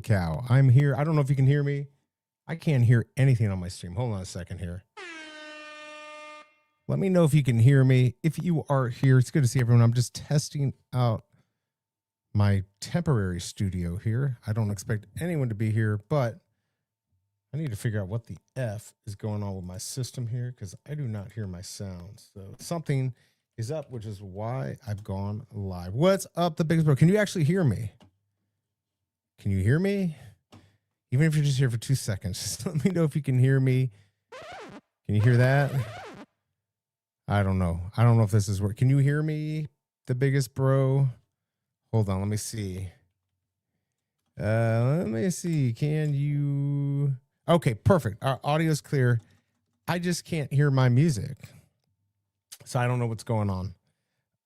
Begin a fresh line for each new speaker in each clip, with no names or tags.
cow. I'm here. I don't know if you can hear me. I can't hear anything on my stream. Hold on a second here. Let me know if you can hear me. If you are here, it's good to see everyone. I'm just testing out my temporary studio here. I don't expect anyone to be here, but I need to figure out what the F is going on with my system here because I do not hear my sound. So something is up, which is why I've gone live. What's up, the biggest bro? Can you actually hear me? Can you hear me? Even if you're just here for 2 seconds, just let me know if you can hear me. Can you hear that? I don't know. I don't know if this is working. Can you hear me, the biggest bro? Hold on. Let me see. Let me see. Can you? Okay, perfect. Our audio's clear. I just can't hear my music. So I don't know what's going on.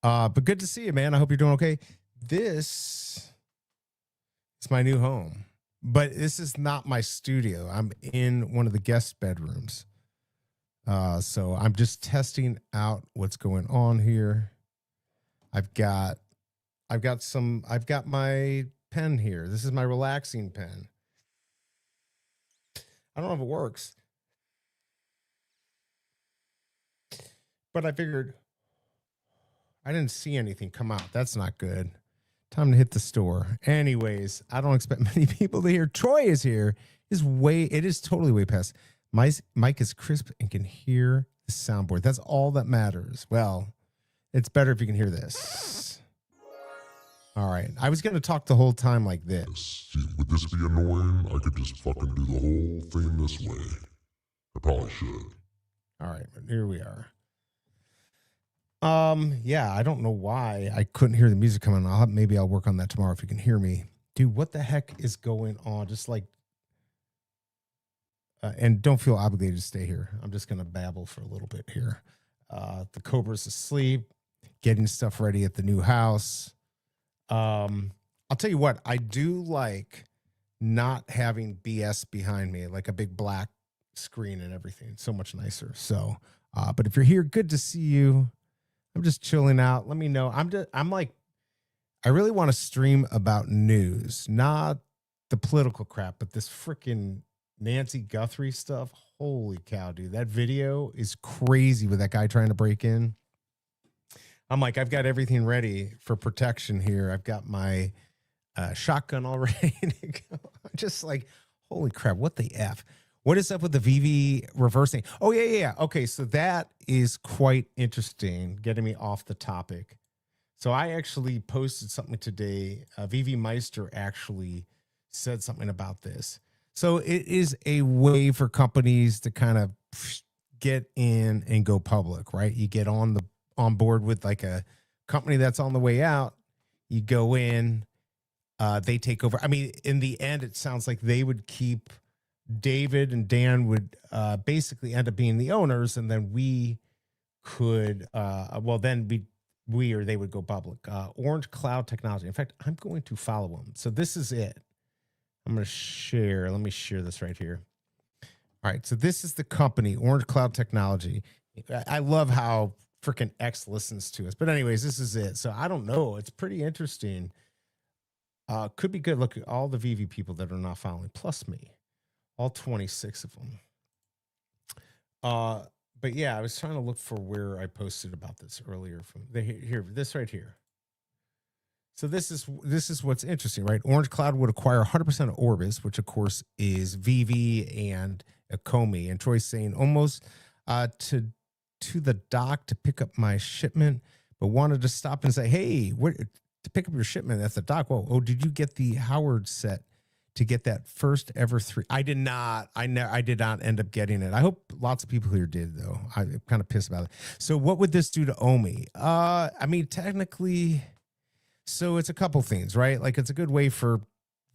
But good to see you, man. I hope you're doing okay. This is my new home. But this is not my studio. I'm in one of the guest bedrooms. So I'm just testing out what's going on here. I've got my pen here. This is my relaxing pen. I don't know if it works. But I figured I didn't see anything come out. That's not good. Time to hit the store. Anyways, I don't expect many people to hear. Troy is here. It is totally way past. My mic is crisp and can hear the soundboard. That's all that matters. Well, it's better if you can hear this. All right. I was going to talk the whole time like this.
See, would this be annoying? I could just fucking do the whole thing this way. I probably should.
All right. Here we are. Yeah, I don't know why I couldn't hear the music coming on. Maybe I'll work on that tomorrow if you can hear me. Dude, what the heck is going on? Just like, and don't feel obligated to stay here. I'm just going to babble for a little bit here. The Cobra's asleep, getting stuff ready at the new house. I'll tell you what, I do like not having BS behind me, like a big black screen and everything. It's so much nicer. So, but if you're here, good to see you. I'm just chilling out. Let me know. I really want to stream about news, not the political crap, but this freaking Nancy Guthrie stuff. Holy cow, dude. That video is crazy with that guy trying to break in. I'm like, I've got everything ready for protection here. I've got my shotgun all ready to go. I'm just like, holy crap, what the F? What is up with the VV reversing? Oh, yeah. Okay, so that is quite interesting, getting me off the topic. So I actually posted something today. VV Meister actually said something about this. So it is a way for companies to kind of get in and go public, right? You get on board with like a company that's on the way out. You go in, they take over. I mean, in the end, it sounds like they would keep David and Dan would basically end up being the owners, and then we could, we or they would go public. Orange Cloud Technology. In fact, I'm going to follow them. So this is it. I'm going to share. Let me share this right here. All right. So this is the company, Orange Cloud Technology. I love how freaking X listens to us. But anyways, this is it. So I don't know. It's pretty interesting. Could be good. Look at all the VV people that are not following, plus me. All 26 of them. But yeah, I was trying to look for where I posted about this earlier. This right here. So this is what's interesting, right? Orange Cloud would acquire 100% of Orbis, which of course is VV and Akomi. And Troy's saying almost to the dock to pick up my shipment, but wanted to stop and say, hey, to pick up your shipment at the dock. Whoa, oh, did you get the Howard set to get that first ever 3? I did not. I did not end up getting it. I hope lots of people here did, though. I'm kind of pissed about it. So what would this do to Omi? I mean, technically, so it's a couple things, right? Like it's a good way for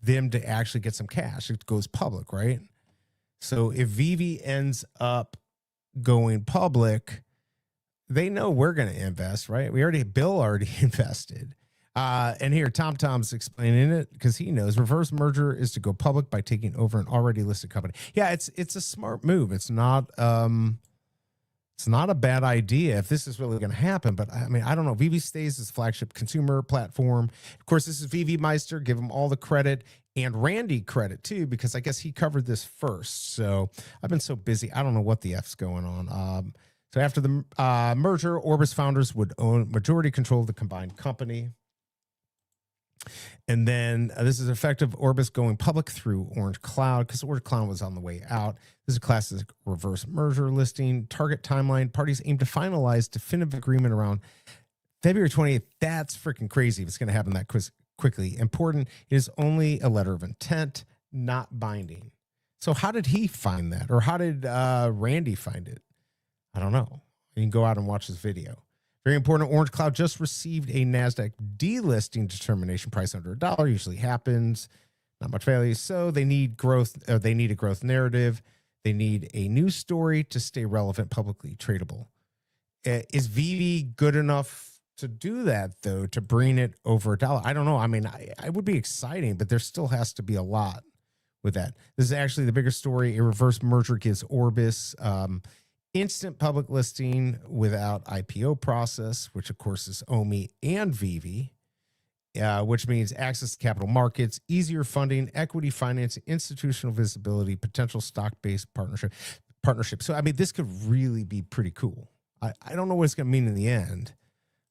them to actually get some cash. It goes public, right? So if VV ends up going public, they know we're going to invest, right? Bill already invested. And here, Tom's explaining it because he knows reverse merger is to go public by taking over an already listed company. Yeah, it's a smart move. It's not a bad idea if this is really going to happen. But I mean, I don't know. VV stays as flagship consumer platform. Of course, this is VV Meister. Give them all the credit. and Randy credit too, because I guess he covered this first. So I've been so busy. I don't know what the F's going on. So after the merger, Orbis founders would own majority control of the combined company. And then this is effective Orbis going public through Orange Cloud because Orange Cloud was on the way out. This is a classic reverse merger listing. Target timeline. Parties aim to finalize definitive agreement around February 28th. That's freaking crazy if it's going to happen that quickly. Important, it is only a letter of intent, not binding. So how did he find that? Or how did Randy find it? I don't know. You can go out and watch this video. Very important. Orange Cloud just received a NASDAQ delisting determination, price under $1. Usually happens. Not much value. So they need growth. They need a growth narrative. They need a news story to stay relevant, publicly tradable. Is Vivi good enough to do that, though, to bring it over $1? I don't know. I mean, I would be exciting, but there still has to be a lot with that. This is actually the bigger story. A reverse merger gives Orbis instant public listing without IPO process, which of course is OMI and Vivi, which means access to capital markets, easier funding, equity financing, institutional visibility, potential stock-based partnership. So, I mean, this could really be pretty cool. I don't know what it's going to mean in the end,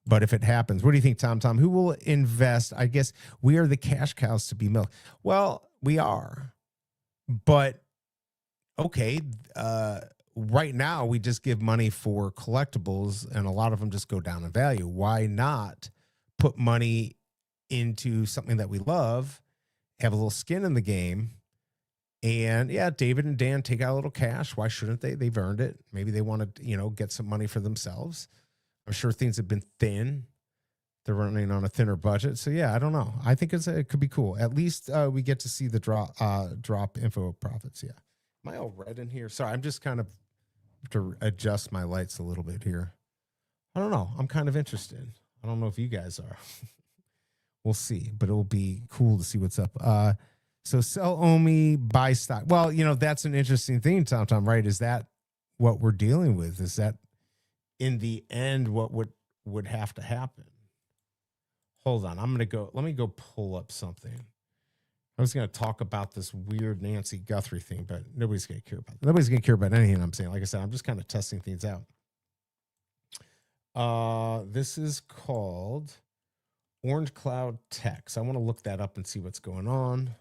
but if it happens, what do you think, Tom? Who will invest? I guess we are the cash cows to be milked. Well, we are, but okay, right now we just give money for collectibles and a lot of them just go down in value. Why not put money into something that we love, have a little skin in the game, and yeah, David and Dan take out a little cash. Why shouldn't they? They've earned it. Maybe they want to, get some money for themselves. I'm sure things have been thin. They're running on a thinner budget. So yeah, I don't know. I think it could be cool. At least we get to see the drop info profits. Yeah. Am I all red in here? Sorry, I'm just kind of to adjust my lights a little bit here. I don't know. I'm kind of interested. I don't know if you guys are. We'll see, but it'll be cool to see what's up. So sell OMI, buy stock. Well, that's an interesting thing, Tom, right? Is that what we're dealing with? Is that in the end what would have to happen? Hold on. Let me go pull up something. I was going to talk about this weird Nancy Guthrie thing, but nobody's going to care about it. Nobody's going to care about anything I'm saying. Like I said, I'm just kind of testing things out. This is called Orange Cloud Tech. So I want to look that up and see what's going on.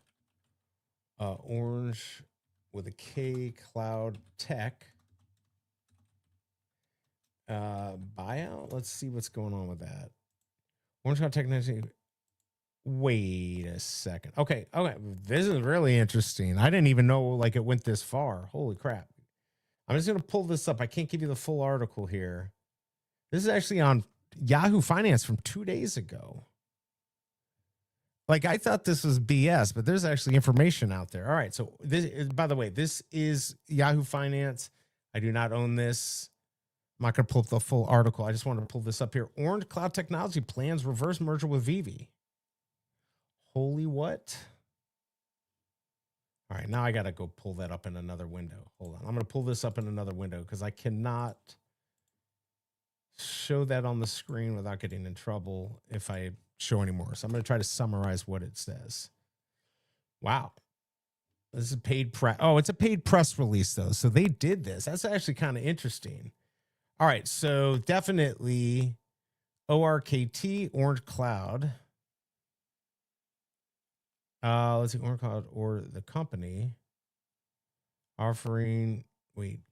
Orange with a K, Cloud Tech. Buyout. Let's see what's going on with that. Orange Cloud Technology. Wait a second. Okay. This is really interesting. I didn't even know it went this far. Holy crap. I'm just going to pull this up. I can't give you the full article here. This is actually on Yahoo Finance from 2 days ago. I thought this was BS, but there's actually information out there. All right. So this is, by the way, this is Yahoo Finance. I do not own this. I'm not going to pull up the full article. I just wanted to pull this up here. Orange Cloud Technology plans reverse merger with Vivi. Holy what? All right, now I got to go pull that up in another window. Hold on. I'm going to pull this up in another window because I cannot show that on the screen without getting in trouble if I show anymore. So I'm going to try to summarize what it says. Wow. This is paid press. Oh, it's a paid press release, though. So they did this. That's actually kind of interesting. All right, so definitely ORKT, Orange Cloud. Let's see, Orange Cloud or the company offering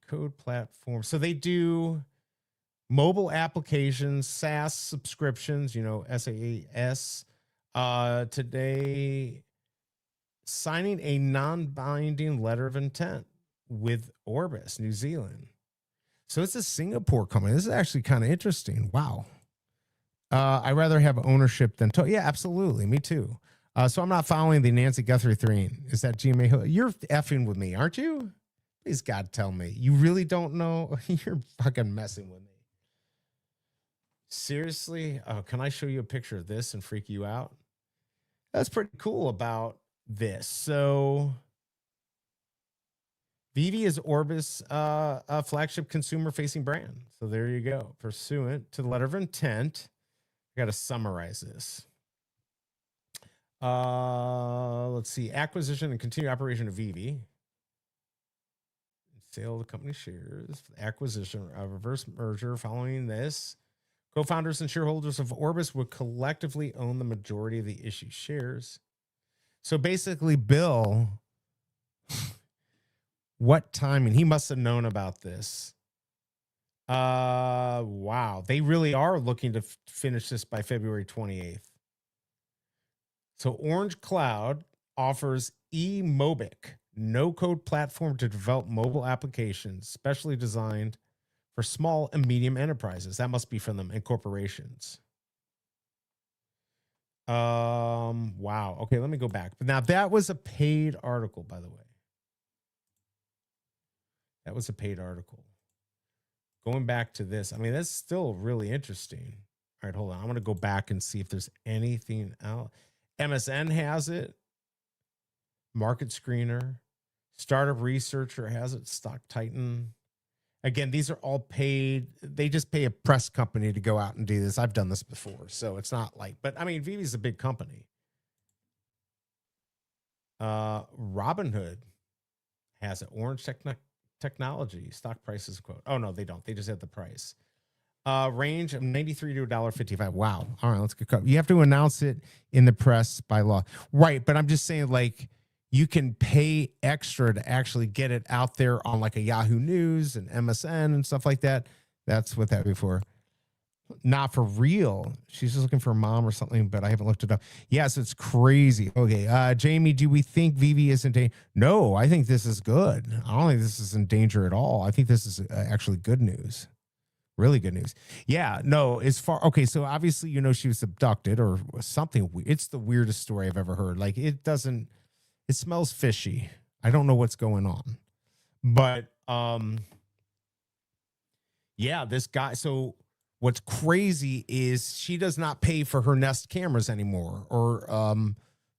code platform. So they do mobile applications, SaaS subscriptions, SaaS. Today, signing a non-binding letter of intent with Orbis, New Zealand. So it's a Singapore company. This is actually kind of interesting. Wow. I rather have ownership than yeah, absolutely. Me too. So I'm not following the Nancy Guthrie thing. Is that GMA? You're effing with me, aren't you? Please, God, tell me. You really don't know? You're fucking messing with me. Seriously? Can I show you a picture of this and freak you out? That's pretty cool about this. So Vivi is Orbis, a flagship consumer-facing brand. So there you go. Pursuant to the letter of intent. I got to summarize this. Let's see. Acquisition and continued operation of Vivi. Sale of the company shares. Acquisition, a reverse merger following this. Co-founders and shareholders of Orbis would collectively own the majority of the issued shares. So basically, Bill, what time? And he must have known about this. Wow. They really are looking to finish this by February 28th. So Orange Cloud offers eMobic, no-code platform to develop mobile applications specially designed for small and medium enterprises. That must be from them and corporations. Wow. Okay, let me go back. But now that was a paid article, by the way. That was a paid article. Going back to this, I mean, that's still really interesting. All right, hold on. I'm going to go back and see if there's anything else. MSN has it. Market Screener. Startup Researcher has it. Stock Titan. Again, these are all paid. They just pay a press company to go out and do this. I've done this before, so it's not like, but I mean, Vivi's a big company. Robinhood has it. Orange Technology. Stock prices quote. Oh, no, they don't. They just have the price. Range of $93 to $1.55. Wow. All right, let's get cut. You have to announce it in the press by law. Right, but I'm just saying, like, you can pay extra to actually get it out there on like a Yahoo News and MSN and stuff like that. That's what that before. Not for real. She's just looking for a mom or something, but I haven't looked it up. Yes, it's crazy. Okay. Jamie, do we think Vivi is in danger? No, I think this is good. I don't think this is in danger at all. I think this is actually good news. Really good news. Yeah, no, as far, okay, so obviously, you know, she was abducted or something. It's the weirdest story I've ever heard. Like, it smells fishy. I don't know what's going on. But, yeah, this guy, so what's crazy is she does not pay for her Nest cameras anymore, or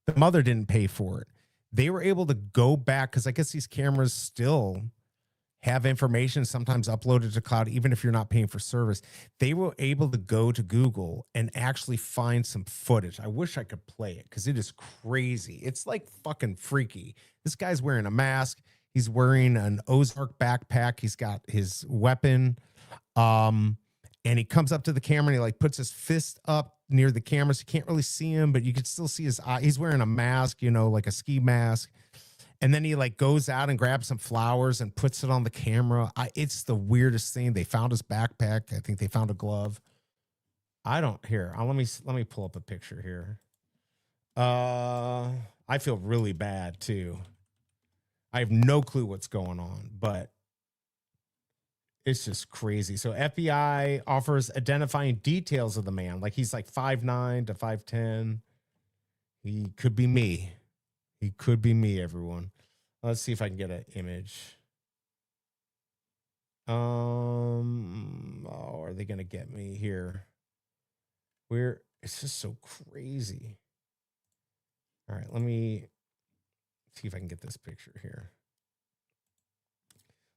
the mother didn't pay for it. They were able to go back, because I guess these cameras still have information sometimes uploaded to cloud, even if you're not paying for service. They were able to go to Google and actually find some footage. I wish I could play it because it is crazy. It's like fucking freaky. This guy's wearing a mask. He's wearing an Ozark backpack. He's got his weapon. And he comes up to the camera and he like puts his fist up near the camera. So you can't really see him, but you can still see his eye. He's wearing a mask, you know, like a ski mask. And then he like goes out and grabs some flowers and puts it on the camera. It's the weirdest thing. They found his backpack. I think they found a glove. I don't here. Let me pull up a picture here. I feel really bad too. I have no clue what's going on, but it's just crazy. So FBI offers identifying details of the man. Like he's like 5'9" to 5'10". He could be me. He could be me, everyone. Let's see if I can get an image. Oh, are they gonna get me here? It's just so crazy. All right, let me see if I can get this picture here.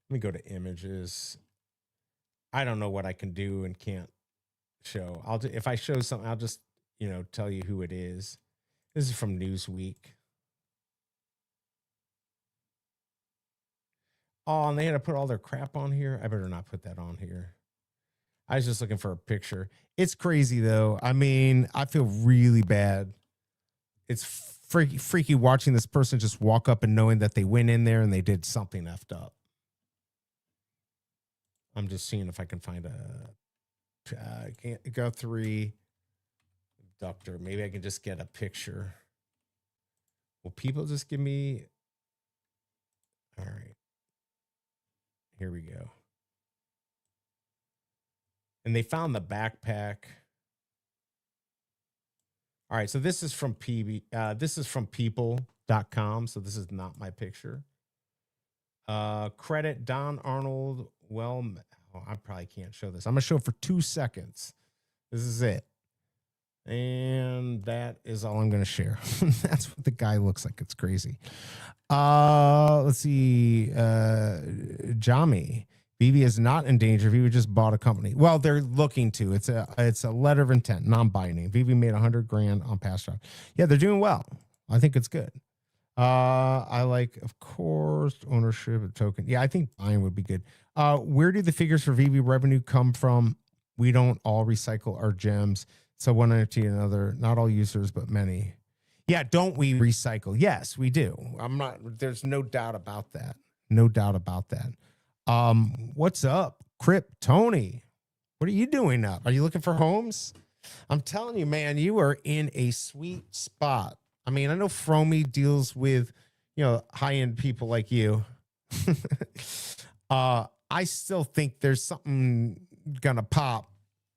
Let me go to images. I don't know what I can do and can't show. If I show something, I'll just, tell you who it is. This is from Newsweek. Oh, and they had to put all their crap on here. I better not put that on here. I was just looking for a picture. It's crazy, though. I mean, I feel really bad. It's freaky watching this person just walk up and knowing that they went in there and they did something effed up. I'm just seeing if I can find I can't go 3 doctor. Maybe I can just get a picture. Will people just give me? All right. Here we go. And they found the backpack. All right, so this is from this is from people.com, so this is not my picture. Credit Don Arnold. Well, I probably can't show this. I'm going to show it for 2 seconds. This is it. And that is all I'm going to share. That's what the guy looks like. It's crazy. Let's see. Jami. Vivi is not in danger. Vivi just bought a company. Well, they're looking to. It's a letter of intent, non-binding. Vivi made $100,000 on past job. Yeah, they're doing well. I think it's good. I like, of course, ownership of token. Yeah, I think buying would be good. Where do the figures for Vivi revenue come from? We don't all recycle our gems. So one NFT another. Not all users, but many. Yeah, don't we recycle? Yes, we do. There's no doubt about that. No doubt about that. What's up, Crip Tony? What are you doing up? Are you looking for homes? I'm telling you, man, you are in a sweet spot. I mean, I know Fromy deals with, high-end people like you. I still think there's something gonna pop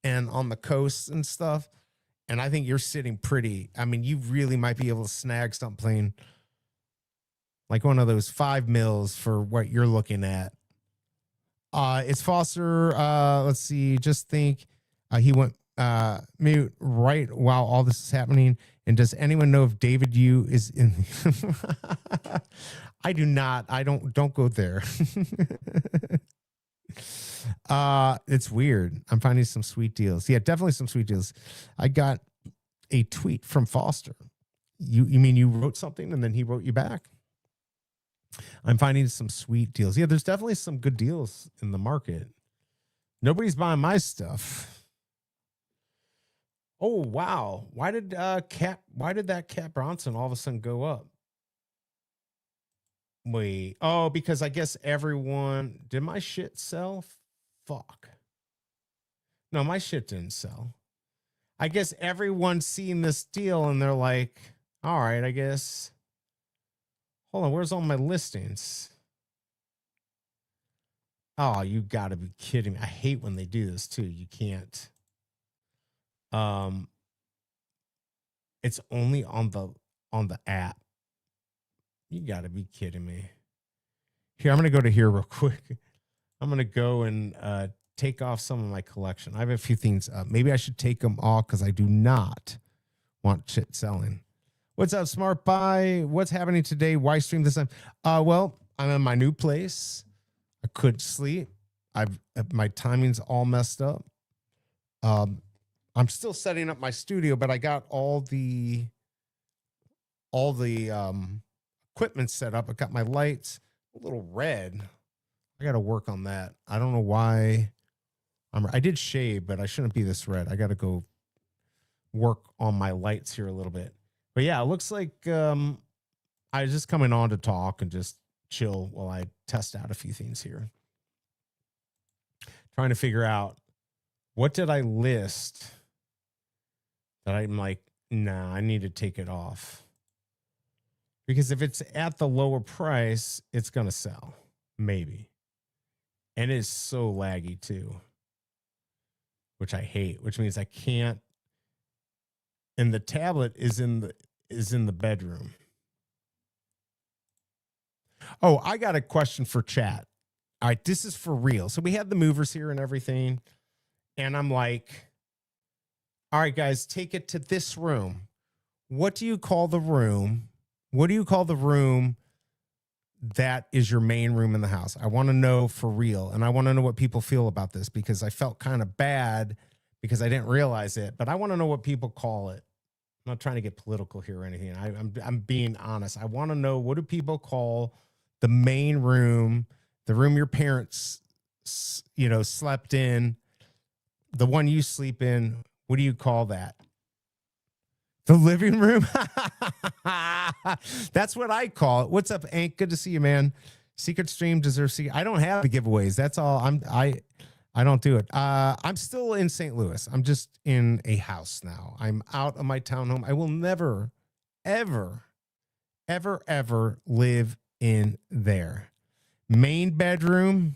and on the coast and stuff. And I think you're sitting pretty. I mean, you really might be able to snag something like one of those 5 mils for what you're looking at. It's Foster. Let's see. Just think he went mute right while all this is happening. And does anyone know if David Yu is in? I do not. Don't go there. It's weird. I'm finding some sweet deals. Yeah, definitely some sweet deals. I got a tweet from Foster. You mean you wrote something and then he wrote you back? I'm finding some sweet deals. Yeah, there's definitely some good deals in the market. Nobody's buying my stuff. Oh wow. Why did that Cat Bronson all of a sudden go up? Wait. Oh, because I guess everyone did my shit sell? Fuck. No, my shit didn't sell. I guess everyone's seeing this deal and they're like, all right, I guess. Hold on, where's all my listings? Oh, you gotta be kidding me. I hate when they do this too. You can't. It's only on the app. You gotta be kidding me. Here, I'm gonna go to here real quick. I'm gonna go and take off some of my collection. I have a few things up. Maybe I should take them off because I do not want shit selling. What's up, Smart Buy? What's happening today? Why stream this time? Well, I'm in my new place. I couldn't sleep. My timing's all messed up. I'm still setting up my studio, but I got all the equipment set up. I got my lights a little red. I got to work on that. I don't know why. I did shave, but I shouldn't be this red. I got to go work on my lights here a little bit. But yeah, it looks like I was just coming on to talk and just chill while I test out a few things here. Trying to figure out what did I list that I'm like, nah, I need to take it off. Because if it's at the lower price, it's going to sell. Maybe. And it's so laggy too, which I hate, which means I can't. And the tablet is in the bedroom. Oh, I got a question for chat. All right, this is for real. So we had the movers here and everything. And I'm like, all right, guys, take it to this room. What do you call the room? What do you call the room that is your main room in the house? I want to know for real. And I want to know what people feel about this because I felt kind of bad because I didn't realize it. But I want to know what people call it. I'm not trying to get political here or anything. I'm being honest. I want to know, what do people call the main room, the room your parents, slept in, the one you sleep in? What do you call that? The living room? That's what I call it. What's up, Hank? Good to see you, man. Secret stream deserves secret. I don't have the giveaways. That's all. I don't do it. I'm still in St. Louis. I'm just in a house now. I'm out of my townhome. I will never, ever, ever, ever live in there. Main bedroom.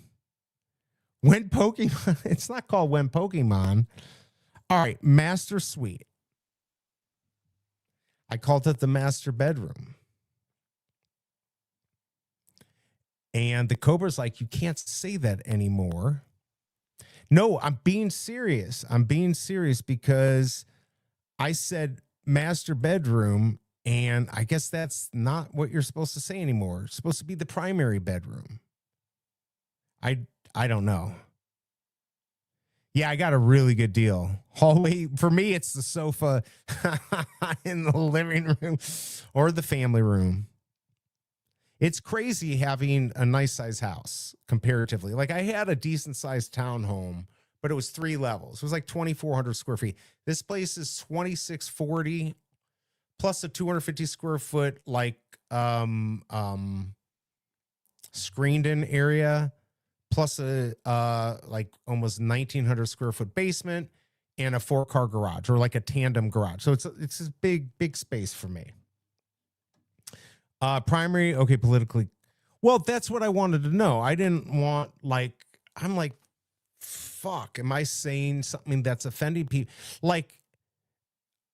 When Pokemon. It's not called When Pokemon. All right. Master suite. I called it the master bedroom. And the Cobra's like, you can't say that anymore. No, I'm being serious. I'm being serious because I said master bedroom, and I guess that's not what you're supposed to say anymore. It's supposed to be the primary bedroom. I don't know. Yeah, I got a really good deal. Hallway for me, it's the sofa in the living room or the family room. It's crazy having a nice size house comparatively. Like I had a decent sized townhome, but it was 3 levels. It was like 2,400 square feet. This place is 2,640 plus a 250 square foot like screened in area plus a like almost 1,900 square foot basement and a 4-car garage or like a tandem garage. So it's a big space for me. Primary, okay, politically. Well, that's what I wanted to know. I didn't want like I'm like, fuck, am I saying something that's offending people? Like,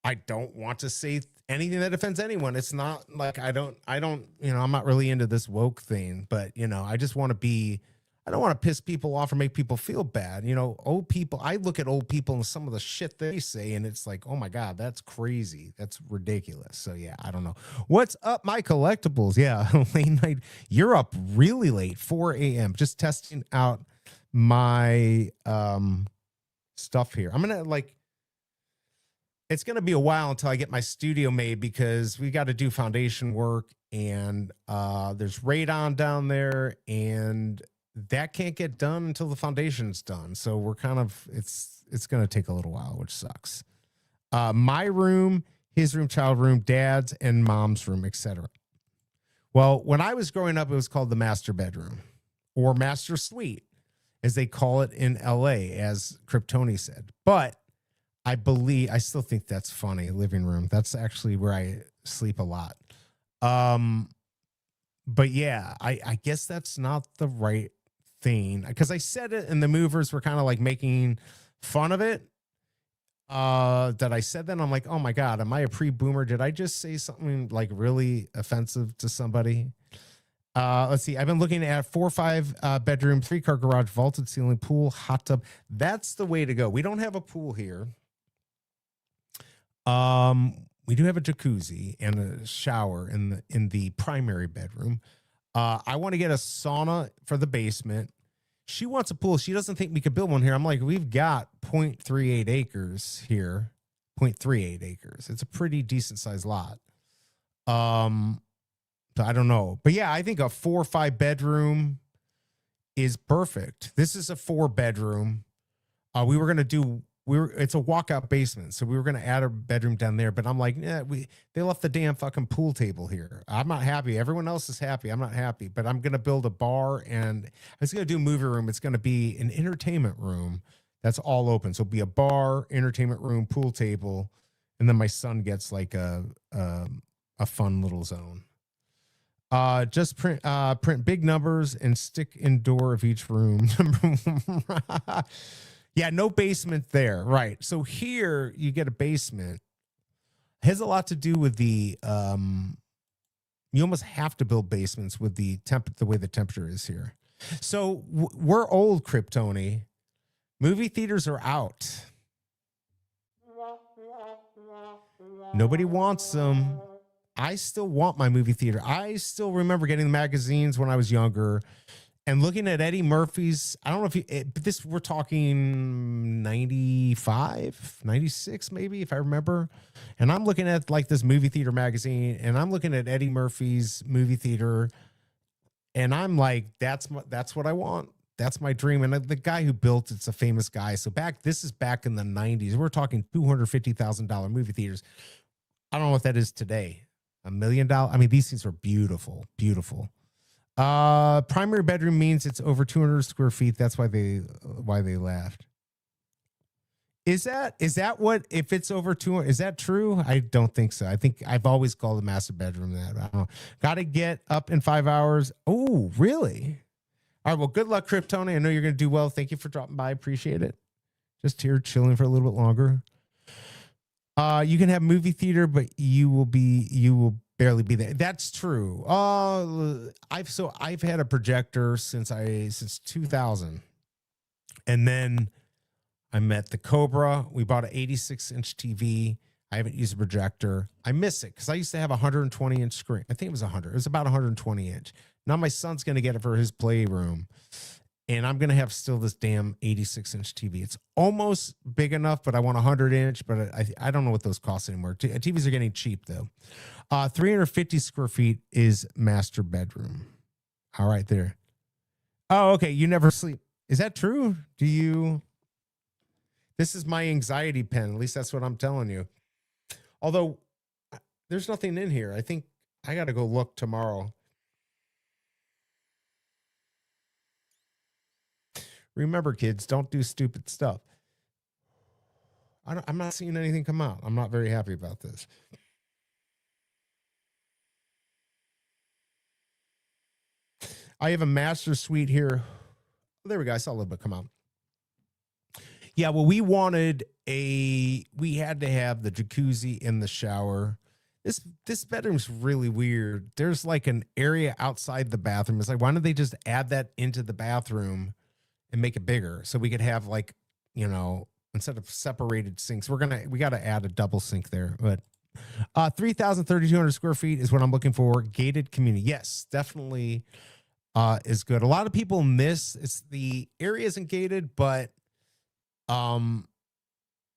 I don't want to say anything that offends anyone. It's not like I don't, I'm not really into this woke thing, but I just want to be, I don't want to piss people off or make people feel bad. Old people, I look at old people and some of the shit they say, and it's like, oh my God, that's crazy. That's ridiculous. So yeah, I don't know. What's up, my collectibles? Yeah, late night. You're up really late, 4 a.m. Just testing out my stuff here. I'm gonna it's gonna be a while until I get my studio made because we got to do foundation work and there's radon down there and that can't get done until the foundation's done. So we're kind of it's gonna take a little while, which sucks. My room, his room, child room, dad's and mom's room, etc. Well, when I was growing up, it was called the master bedroom or master suite, as they call it in LA, as Kryptoni said. But I still think that's funny. Living room. That's actually where I sleep a lot. But yeah, I guess that's not the right thing because I said it and the movers were kind of like making fun of it. That I said that I'm like, oh my God, am I a pre-boomer? Did I just say something like really offensive to somebody? Let's see. I've been looking at 4 or 5 bedroom, 3-car garage, vaulted ceiling, pool, hot tub. That's the way to go. We don't have a pool here. We do have a jacuzzi and a shower in the primary bedroom. I want to get a sauna for the basement. She wants a pool. She doesn't think we could build one here. I'm like, we've got 0.38 acres here. 0.38 acres. It's a pretty decent sized lot. So I don't know. But yeah, I think a 4 or 5 bedroom is perfect. This is a 4 bedroom. We were going to do it's a walkout basement, so we were going to add a bedroom down there, but I'm like, they left the damn fucking pool table here. I'm not happy. Everyone else is happy. I'm not happy, but I'm going to build a bar and I was going to do a movie room. It's going to be an entertainment room that's all open. So it'll be a bar, entertainment room, pool table, and then my son gets like a fun little zone. Just print big numbers and stick in door of each room. Yeah, no basement there. Right. So here you get a basement. It has a lot to do with the you almost have to build basements with the way the temperature is here. So we're old, Kryptoni. Movie theaters are out. Nobody wants them. I still want my movie theater. I still remember getting the magazines when I was younger. And looking at Eddie Murphy's, I don't know if but we're talking 95, 96, maybe, if I remember. And I'm looking at like this movie theater magazine and I'm looking at Eddie Murphy's movie theater. And I'm like, that's what I want. That's my dream. And the guy who built it's a famous guy. So this is back in the 90s. We're talking $250,000 movie theaters. I don't know what that is today. $1 million. I mean, these things are beautiful, beautiful. Primary bedroom means it's over 200 square feet. That's why they laughed. Is that what, if it's over 200, is that true? I don't think so. I think I've always called the master bedroom that. I don't know. Got to get up in 5 hours. Oh, really? All right. Well, good luck, Kryptoni. I know you're going to do well. Thank you for dropping by. Appreciate it. Just here chilling for a little bit longer. You can have movie theater, but you will barely be there. That's true. I've had a projector since 2000. And then I met the Cobra. We bought an 86-inch TV. I haven't used a projector. I miss it because I used to have a 120-inch screen. I think it was 100. It was about 120-inch. Now my son's going to get it for his playroom. And I'm going to have still this damn 86-inch TV. It's almost big enough, but I want a 100-inch, but I don't know what those cost anymore. TVs are getting cheap, though. 350 square feet is master bedroom. All right, there. Oh, okay. You never sleep. Is that true? Do you? This is my anxiety pen. At least that's what I'm telling you. Although there's nothing in here. I think I got to go look tomorrow. Remember, kids, don't do stupid stuff. I'm not seeing anything come out. I'm not very happy about this. I have a master suite here. There we go. I saw a little bit come out. Yeah, well, we had to have the jacuzzi in the shower. This bedroom's really weird. There's like an area outside the bathroom. It's like, why don't they just add that into the bathroom and make it bigger so we could have, like, you know, instead of separated sinks, we got to add a double sink there. But 3,200 square feet is what I'm looking for. Gated community. Yes, definitely is good. A lot of people miss the area isn't gated, but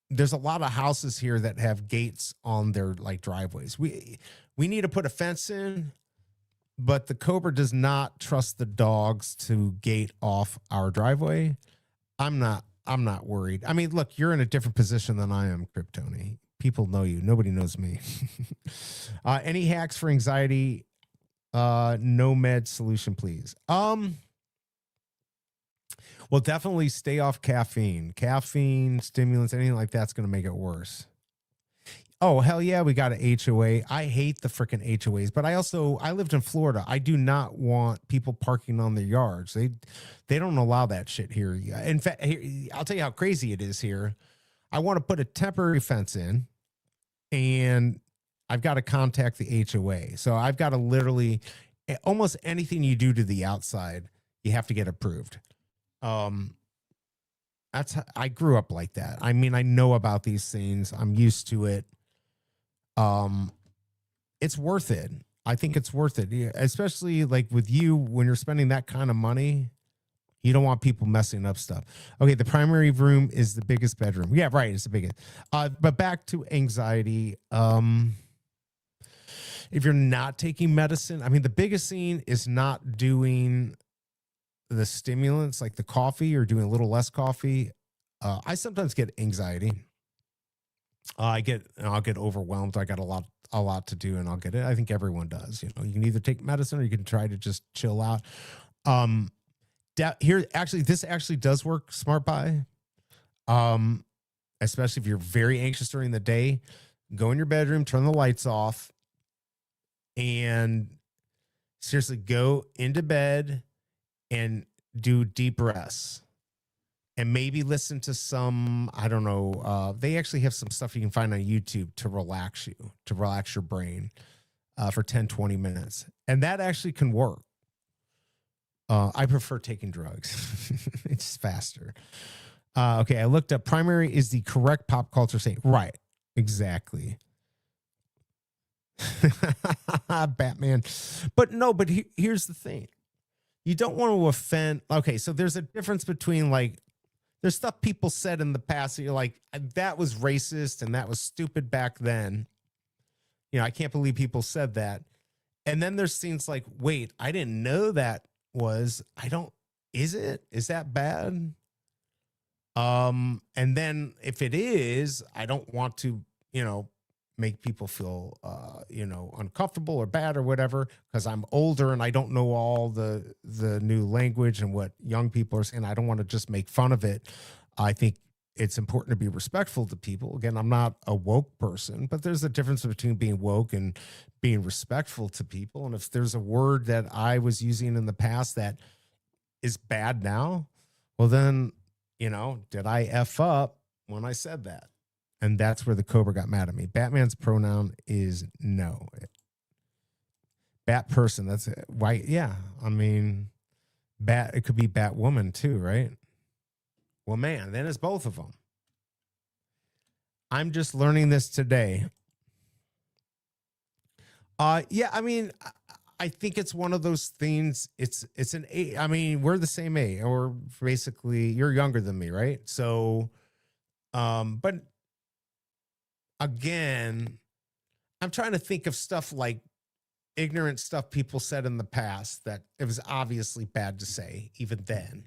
there's a lot of houses here that have gates on their like driveways. We need to put a fence in, but the Cobra does not trust the dogs to gate off our driveway. I'm not worried. I mean, look, you're in a different position than I am, Kryptoni. People know you. Nobody knows me. Any hacks for anxiety? No med solution, please. Well, definitely stay off caffeine. Caffeine, stimulants, anything like that's going to make it worse. Oh, hell yeah, we got an HOA. I hate the freaking HOAs, but I lived in Florida. I do not want people parking on their yards. They don't allow that shit here. In fact, I'll tell you how crazy it is here. I want to put a temporary fence in, and I've got to contact the HOA. So I've got to literally, almost anything you do to the outside, you have to get approved. I grew up like that. I mean, I know about these things. I'm used to it. It's worth it. I think it's worth it, especially like with you when you're spending that kind of money. You don't want people messing up stuff. Okay, the primary room is the biggest bedroom. Yeah, right. It's the biggest. But back to anxiety. If you're not taking medicine, I mean, the biggest thing is not doing the stimulants like the coffee or doing a little less coffee. I sometimes get anxiety. I'll get overwhelmed. I got a lot to do, and I'll get it. I think everyone does. You know, you can either take medicine or you can try to just chill out. This actually does work, Smart Buy. Especially if you're very anxious during the day, go in your bedroom, turn the lights off, and seriously go into bed and do deep breaths. And maybe listen to some, I don't know, they actually have some stuff you can find on YouTube to relax your brain for 10, 20 minutes. And that actually can work. I prefer taking drugs. It's faster. Okay, I looked up primary is the correct pop culture saying. Right, exactly. Batman. But here's the thing. You don't want to offend. Okay, so there's a difference between like, there's stuff people said in the past that you're like, that was racist and that was stupid back then. You know, I can't believe people said that. And then there's things like, wait, I didn't know that is that bad? And then if it is, I don't want to, make people feel, uncomfortable or bad or whatever, because I'm older and I don't know all the new language and what young people are saying. I don't want to just make fun of it. I think it's important to be respectful to people. Again, I'm not a woke person, but there's a difference between being woke and being respectful to people. And if there's a word that I was using in the past that is bad now, well then, did I F up when I said that? And that's where the Cobra got mad at me. Batman's pronoun is no. Bat person, that's it. Why? Yeah. I mean, bat, it could be Batwoman too, right? Well, man, then it's both of them. I'm just learning this today. Yeah, I mean, I think it's one of those things. It's an age. I mean, we're the same age, or basically, you're younger than me, right? So, but again, I'm trying to think of stuff like ignorant stuff people said in the past that it was obviously bad to say, even then.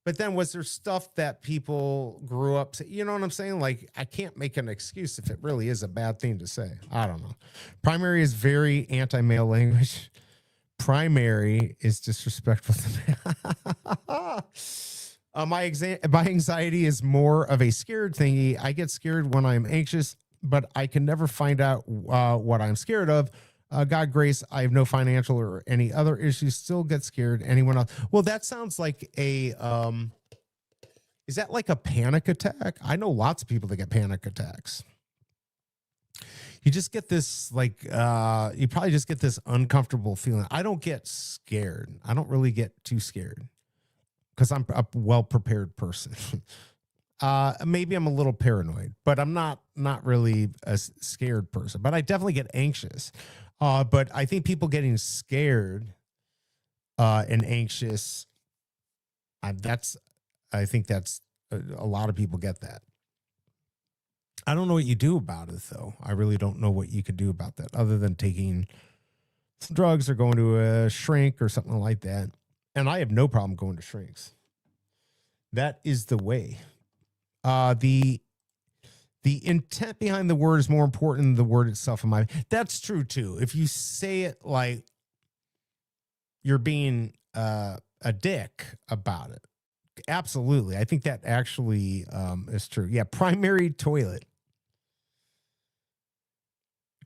But then was there stuff that people grew up to, you know what I'm saying? Like, I can't make an excuse if it really is a bad thing to say. I don't know. Primary is very anti-male language. Primary is disrespectful to me. My anxiety is more of a scared thingy. I get scared when I'm anxious, but I can never find out what I'm scared of. God grace, I have no financial or any other issues. Still get scared. Anyone else? Well, that sounds like a. Is that like a panic attack? I know lots of people that get panic attacks. You just get this like you probably just get this uncomfortable feeling. I don't get scared. I don't really get too scared because I'm a well prepared person. Maybe I'm a little paranoid, but I'm not really a scared person. But I definitely get anxious. But I think people getting scared and anxious, I think that's a lot of people get that. I don't know what you do about it, though. I really don't know what you could do about that other than taking some drugs or going to a shrink or something like that. And I have no problem going to shrinks. That is the way. The intent behind the word is more important than the word itself. That's true too. If you say it like you're being a dick about it, absolutely. I think that actually is true. Yeah, primary toilet.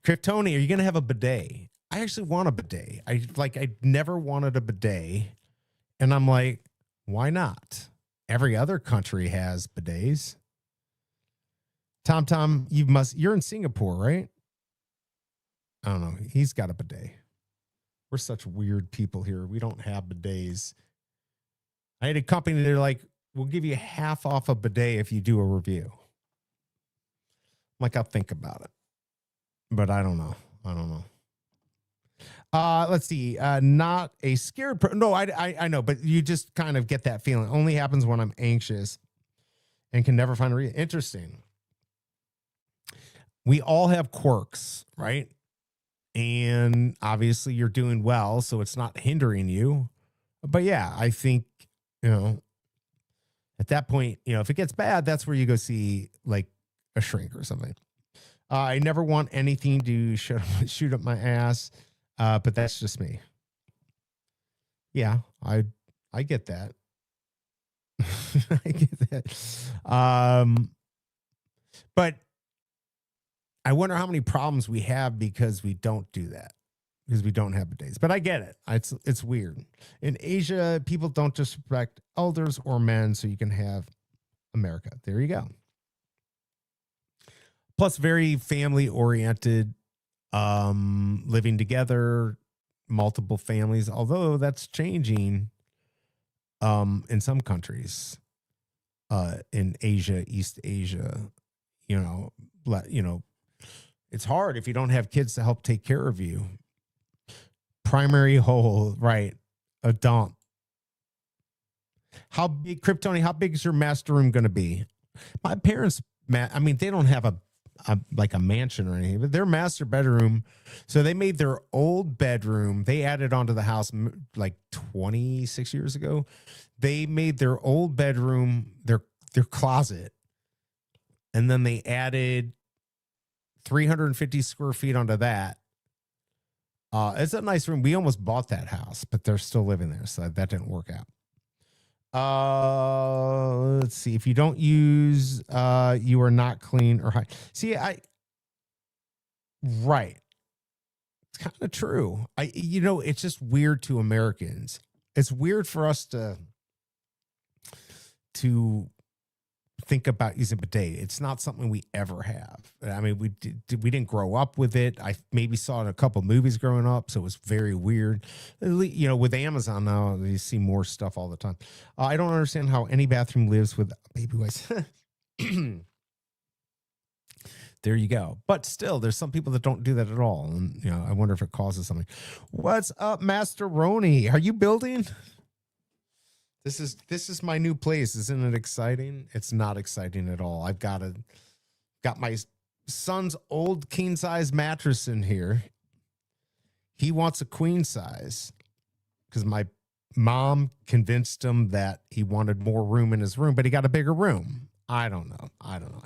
Kryptoni, are you going to have a bidet? I actually want a bidet. I never wanted a bidet, and I'm like, why not? Every other country has bidets. Tom, you're in Singapore, right? I don't know. He's got a bidet. We're such weird people here. We don't have bidets. I had a company, they're like, we'll give you half off a bidet if you do a review. I'm like, I'll think about it. But I don't know. Let's see. Not a scared no, I know, but you just kind of get that feeling. Only happens when I'm anxious and can never find a reason. Interesting. We all have quirks, right? And obviously you're doing well, so it's not hindering you. But yeah, I think, at that point, if it gets bad, that's where you go see like a shrink or something. I never want anything to shoot up my ass, but that's just me. Yeah, I get that. I get that. But I wonder how many problems we have because we don't do that, because we don't have bidets. But I get it. It's weird. In Asia, people don't disrespect elders or men, so you can have America. There you go. Plus, very family oriented, living together, multiple families. Although that's changing, in some countries, in Asia, East Asia, it's hard if you don't have kids to help take care of you. Primary hole, right? A dump. How big, Kryptoni? How big is your master room going to be? My parents, they don't have a mansion or anything, but their master bedroom. So they made their old bedroom. They added onto the house like 26 years ago. They made their old bedroom their closet, and then they added 350 square feet onto that. It's a nice room. We almost bought that house, but they're still living there, so that didn't work out. Let's see. If you don't use, you are not clean or high. See, right. It's kind of true. It's just weird to Americans. It's weird for us to think about using bidet. It's not something we ever have. I mean, we didn't grow up with it. I maybe saw it in a couple movies growing up, so it was very weird. With Amazon now, you see more stuff all the time. I don't understand how any bathroom lives with baby wipes. There you go. But still, there's some people that don't do that at all. And, I wonder if it causes something. What's up, Master Roni? Are you building? This is my new place. Isn't it exciting? It's not exciting at all. I've got my son's old king size mattress in here. He wants a queen size because my mom convinced him that he wanted more room in his room, but he got a bigger room. I don't know.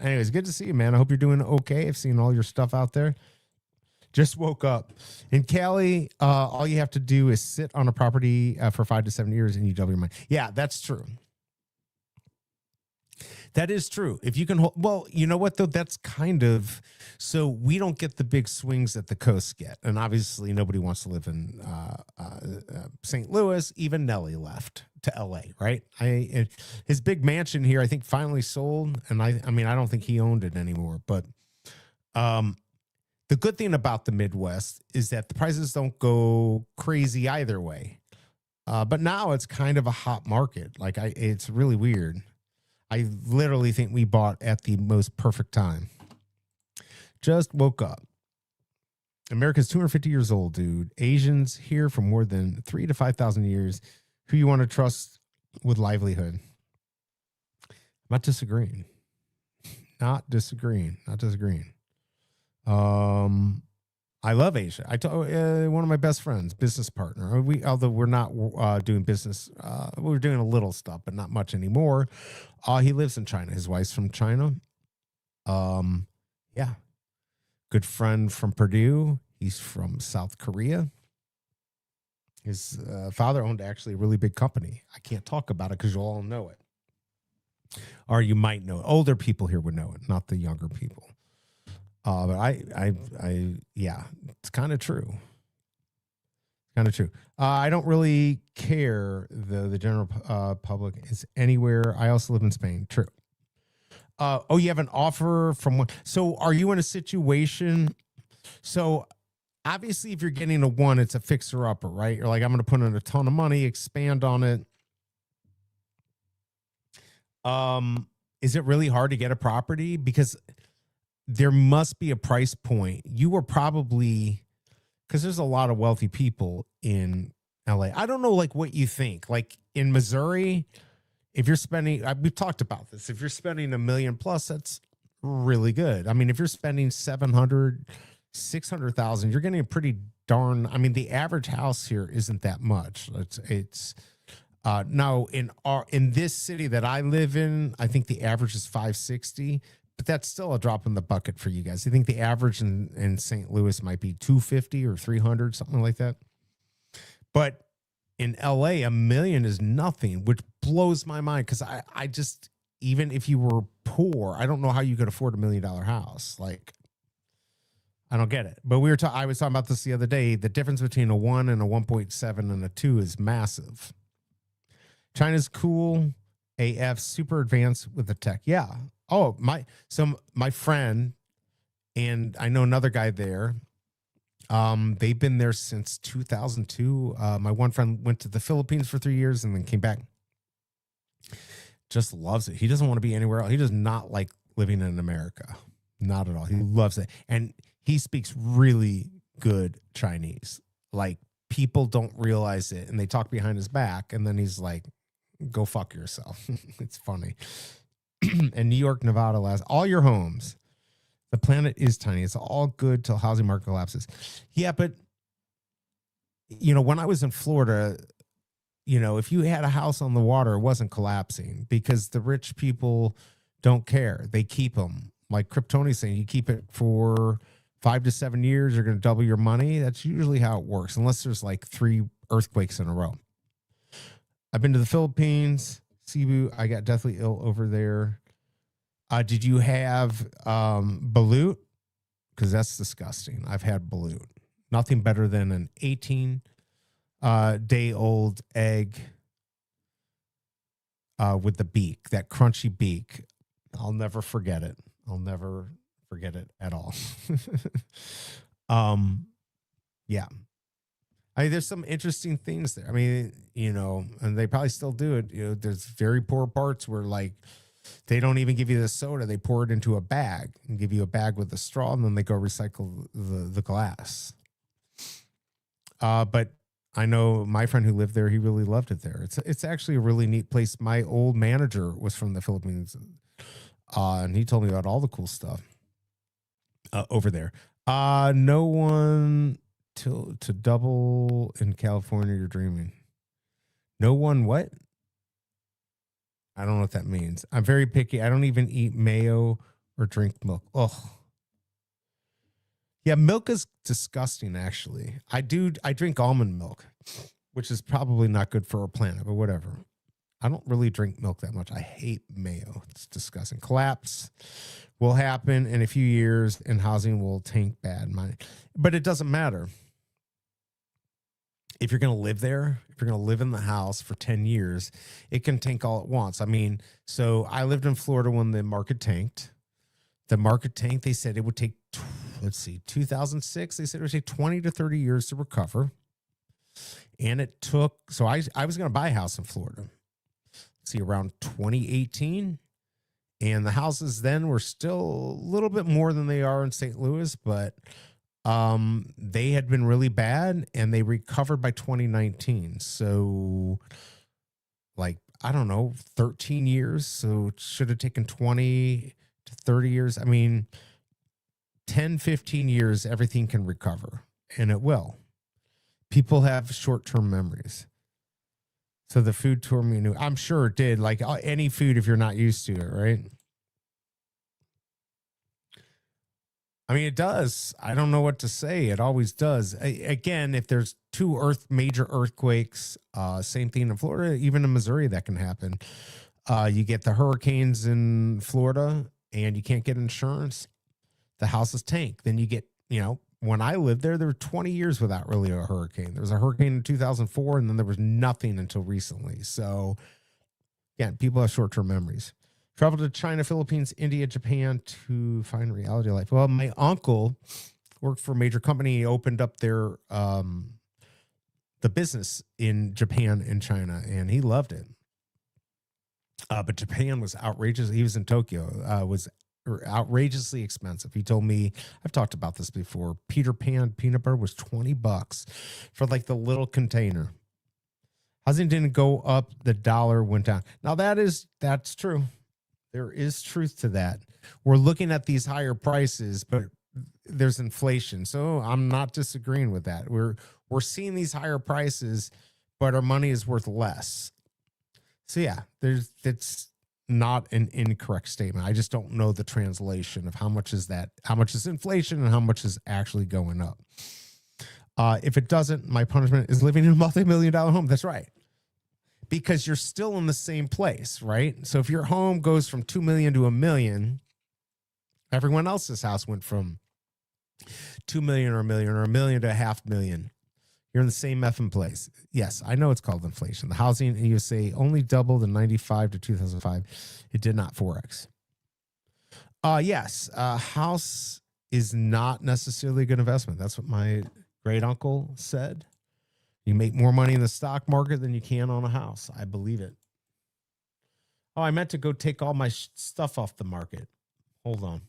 Anyways, good to see you, man. I hope you're doing okay. I've seen all your stuff out there. Just woke up. In Cali, all you have to do is sit on a property for 5 to 7 years and you double your money. Yeah, that's true. That is true. If you can hold, well, you know what though? That's kind of, so we don't get the big swings that the coasts get. And obviously nobody wants to live in St. Louis. Even Nelly left to LA, right? His big mansion here, I think finally sold. And I mean, I don't think he owned it anymore, but the good thing about the Midwest is that the prices don't go crazy either way. But now it's kind of a hot market. Like it's really weird. I literally think we bought at the most perfect time. Just woke up. America's 250 years old, dude. Asians here for more than 3,000 to 5,000 years. Who you want to trust with livelihood? Not disagreeing. Not disagreeing. I love Asia. I told one of my best friends, business partner. Although we're not doing business, we're doing a little stuff, but not much anymore. He lives in China. His wife's from China. Yeah. Good friend from Purdue. He's from South Korea. His father owned actually a really big company. I can't talk about it because you'll all know it. Or you might know it. Older people here would know it, not the younger people. But yeah, it's kind of true. I don't really care. The general public is anywhere. I also live in Spain. True. Oh, you have an offer from one. So are you in a situation? So obviously if you're getting a one, it's a fixer upper, right? You're like, I'm going to put in a ton of money, expand on it. Is it really hard to get a property? Because there must be a price point. You were probably, because there's a lot of wealthy people in LA. I don't know, like what you think. Like in Missouri, if you're spending, we've talked about this. If you're spending $1 million plus, that's really good. I mean, if you're spending 700, 600,000, you're getting a pretty darn. I mean, the average house here isn't that much. It's now in this city that I live in, I think the average is 560. But that's still a drop in the bucket for you guys. I think the average in St. Louis might be 250 or 300, something like that. But in LA, $1 million is nothing, which blows my mind because I just, even if you were poor, I don't know how you could afford $1 million house. Like, I don't get it. But I was talking about this the other day. The difference between a 1 and a 1.7 and a 2 is massive. China's cool. AF, super advanced with the tech. Yeah. Oh, my friend, and I know another guy there. They've been there since 2002. My one friend went to the Philippines for 3 years and then came back. Just loves it. He doesn't want to be anywhere else. He does not like living in America. Not at all. He loves it. And he speaks really good Chinese. Like people don't realize it and they talk behind his back. And then he's like, go fuck yourself. It's funny. And New York, Nevada, all your homes. The planet is tiny. It's all good till housing market collapses. Yeah, but when I was in Florida, if you had a house on the water, it wasn't collapsing because the rich people don't care. They keep them. Like Kryptoni's saying, you keep it for 5 to 7 years, you're going to double your money. That's usually how it works, unless there's like 3 earthquakes in a row. I've been to the Philippines, Cebu. I got deathly ill over there. Did you have balut? Because that's disgusting. I've had balut. Nothing better than an 18-day-old egg with the beak, that crunchy beak. I'll never forget it. I'll never forget it at all. Yeah. There's some interesting things there. I mean, and they probably still do it. There's very poor parts where like They don't even give you the soda. They pour it into a bag and give you a bag with a straw, and then they go recycle the glass. But I know my friend who lived there, he really loved it there. It's actually a really neat place. My old manager was from the Philippines, and he told me about all the cool stuff over there. No one to double in California. You're dreaming. No one what? I don't know what that means. I'm very picky. I don't even eat mayo or drink milk. Oh, yeah, milk is disgusting. Actually, I drink almond milk, which is probably not good for our planet, but whatever. I don't really drink milk that much. I hate mayo. It's disgusting. Collapse will happen in a few years, and housing will tank bad money. But it doesn't matter. If you're going to live there, if you're going to live in the house for 10 years, it can tank all at once. I mean, so I lived in Florida when the market tanked. The market tanked, they said it would take, 2006, they said it would take 20 to 30 years to recover. And it took, so I was going to buy a house in Florida. Let's see, around 2018. And the houses then were still a little bit more than they are in St. Louis, but they had been really bad and they recovered by 2019. So like, I don't know, 13 years. So it should have taken 20 to 30 years. I mean, 10, 15 years, everything can recover, and it will. People have short-term memories. So the food tour menu, I'm sure it did, like any food if you're not used to it, right? I mean, it does. I don't know what to say. It always does. Again, if there's major earthquakes, same thing in Florida, even in Missouri, that can happen. You get the hurricanes in Florida and you can't get insurance. The houses tank. Then you get, when I lived there were 20 years without really a hurricane. There was a hurricane in 2004 and then there was nothing until recently. So again, people have short-term memories. Travel to China, Philippines, India, Japan to find reality life. Well, my uncle worked for a major company. He opened up their the business in Japan and China, and he loved it. But Japan was outrageous. He was in Tokyo. Was outrageously expensive. He told me, I've talked about this before. Peter Pan peanut butter was $20 for like the little container. Housing didn't go up, the dollar went down. Now that's true. There is truth to that. We're looking at these higher prices, but there's inflation. So I'm not disagreeing with that. We're seeing these higher prices, but our money is worth less. So yeah, it's not an incorrect statement. I just don't know the translation of how much is inflation and how much is actually going up. If it doesn't, my punishment is living in a multi-million-dollar home. That's right. Because you're still in the same place, right? So if your home goes from 2 million to 1 million, everyone else's house went from 2 million or 1 million or 1 million to 500,000. You're in the same effing place. Yes, I know it's called inflation. The housing in USA only doubled in 95 to 2005. It did not 4x. Yes, a house is not necessarily a good investment. That's what my great uncle said. You make more money in the stock market than you can on a house. I believe it. Oh, I meant to go take all my stuff off the market. Hold on.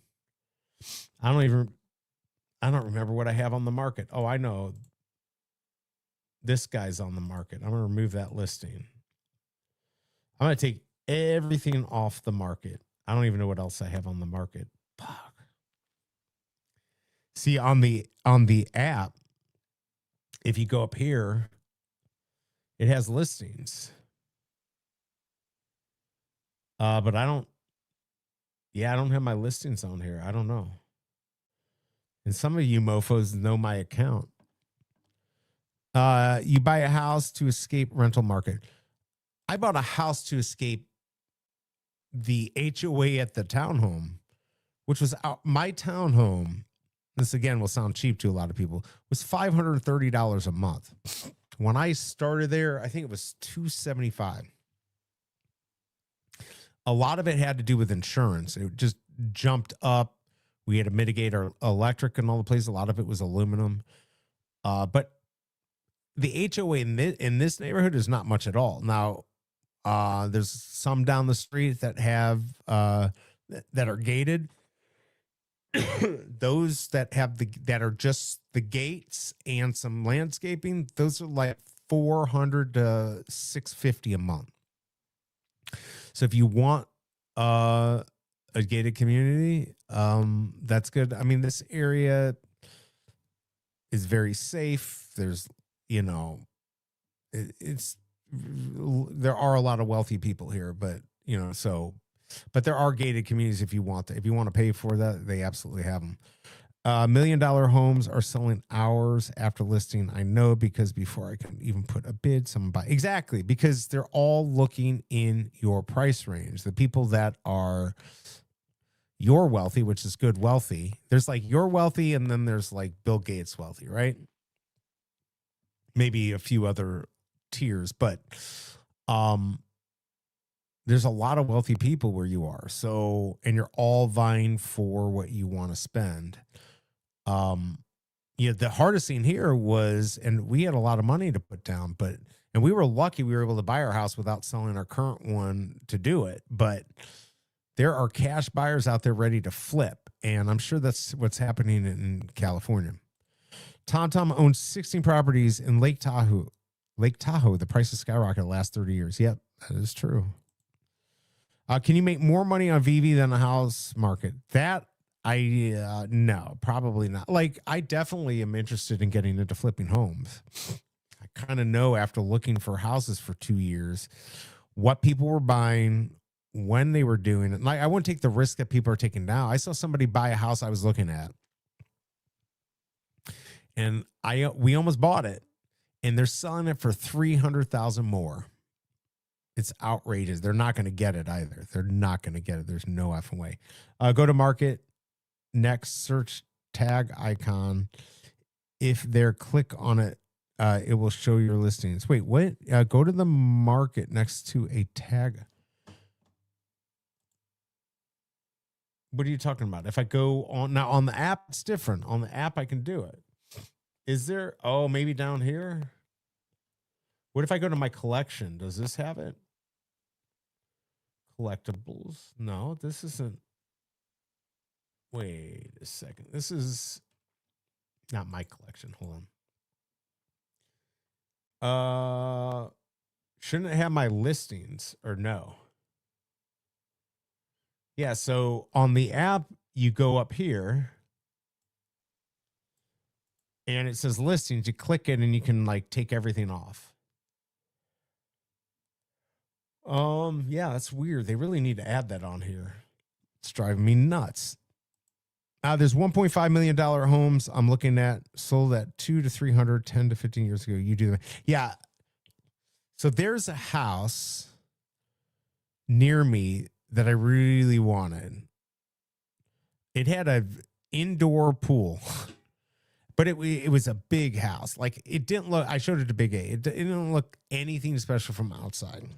I don't remember what I have on the market. Oh, I know. This guy's on the market. I'm going to remove that listing. I'm going to take everything off the market. I don't even know what else I have on the market. Fuck. See, on the app, if you go up here, it has listings. But I don't have my listings on here. I don't know. And some of you mofos know my account. You buy a house to escape rental market. I bought a house to escape the HOA at the townhome, which was my townhome. This again will sound cheap to a lot of people. Was $530 a month. When I started there, I think it was $275. A lot of it had to do with insurance. It just jumped up. We had to mitigate our electric and all the places. A lot of it was aluminum. But the HOA in this neighborhood is not much at all. Now, There's some down the street that have that are gated. Those that have that are just the gates and some landscaping, those are like 400 to 650 a month. So if you want a gated community, that's good. I mean, this area is very safe. There's, you know, it's there are a lot of wealthy people here, but you know, but there are gated communities if you want that. If you want to pay for that, they absolutely have them. $1 million homes are selling hours after listing. I know because before I can even put a bid, someone buy. Exactly, because they're all looking in your price range. The people that are you're wealthy, which is good wealthy. There's like you're wealthy, and then there's like Bill Gates wealthy, right? Maybe a few other tiers, but there's a lot of wealthy people where you are. So, and you're all vying for what you want to spend. Yeah, the hardest thing here was, and we had a lot of money to put down, and we were lucky we were able to buy our house without selling our current one to do it. But there are cash buyers out there ready to flip. And I'm sure that's what's happening in California. TomTom owns 16 properties in Lake Tahoe. Lake Tahoe, the price has skyrocketed the last 30 years. Yep, that is true. Can you make more money on VV than the house market? That no, probably not. Like, I definitely am interested in getting into flipping homes. I kind of know after looking for houses for 2 years what people were buying, when they were doing it. Like, I wouldn't take the risk that people are taking now. I saw somebody buy a house I was looking at, and we almost bought it, and they're selling it for 300,000 more. It's outrageous. They're not going to get it either. They're not going to get it. There's no effing way. Go to market, next search tag icon. If they're click on it, it will show your listings. Wait, what? Go to the market next to a tag. What are you talking about? If I go on now on the app, it's different. On the app, I can do it. Is there? Oh, maybe down here. What if I go to my collection? Does this have it? Collectibles? No, this isn't. Wait a second. This is not my collection. Hold on. Shouldn't it have my listings or no? Yeah, so on the app, you go up here and it says listings. You click it and you can like take everything off. Yeah, that's weird. They really need to add that on here. It's driving me nuts. There's $1.5 million homes I'm looking at sold at 200 to 300, 10 to 15 years ago. You do that. Yeah. So there's a house near me that I really wanted. It had an indoor pool, but it was a big house. Like, it didn't look, I showed it to Big A. It didn't look anything special from outside.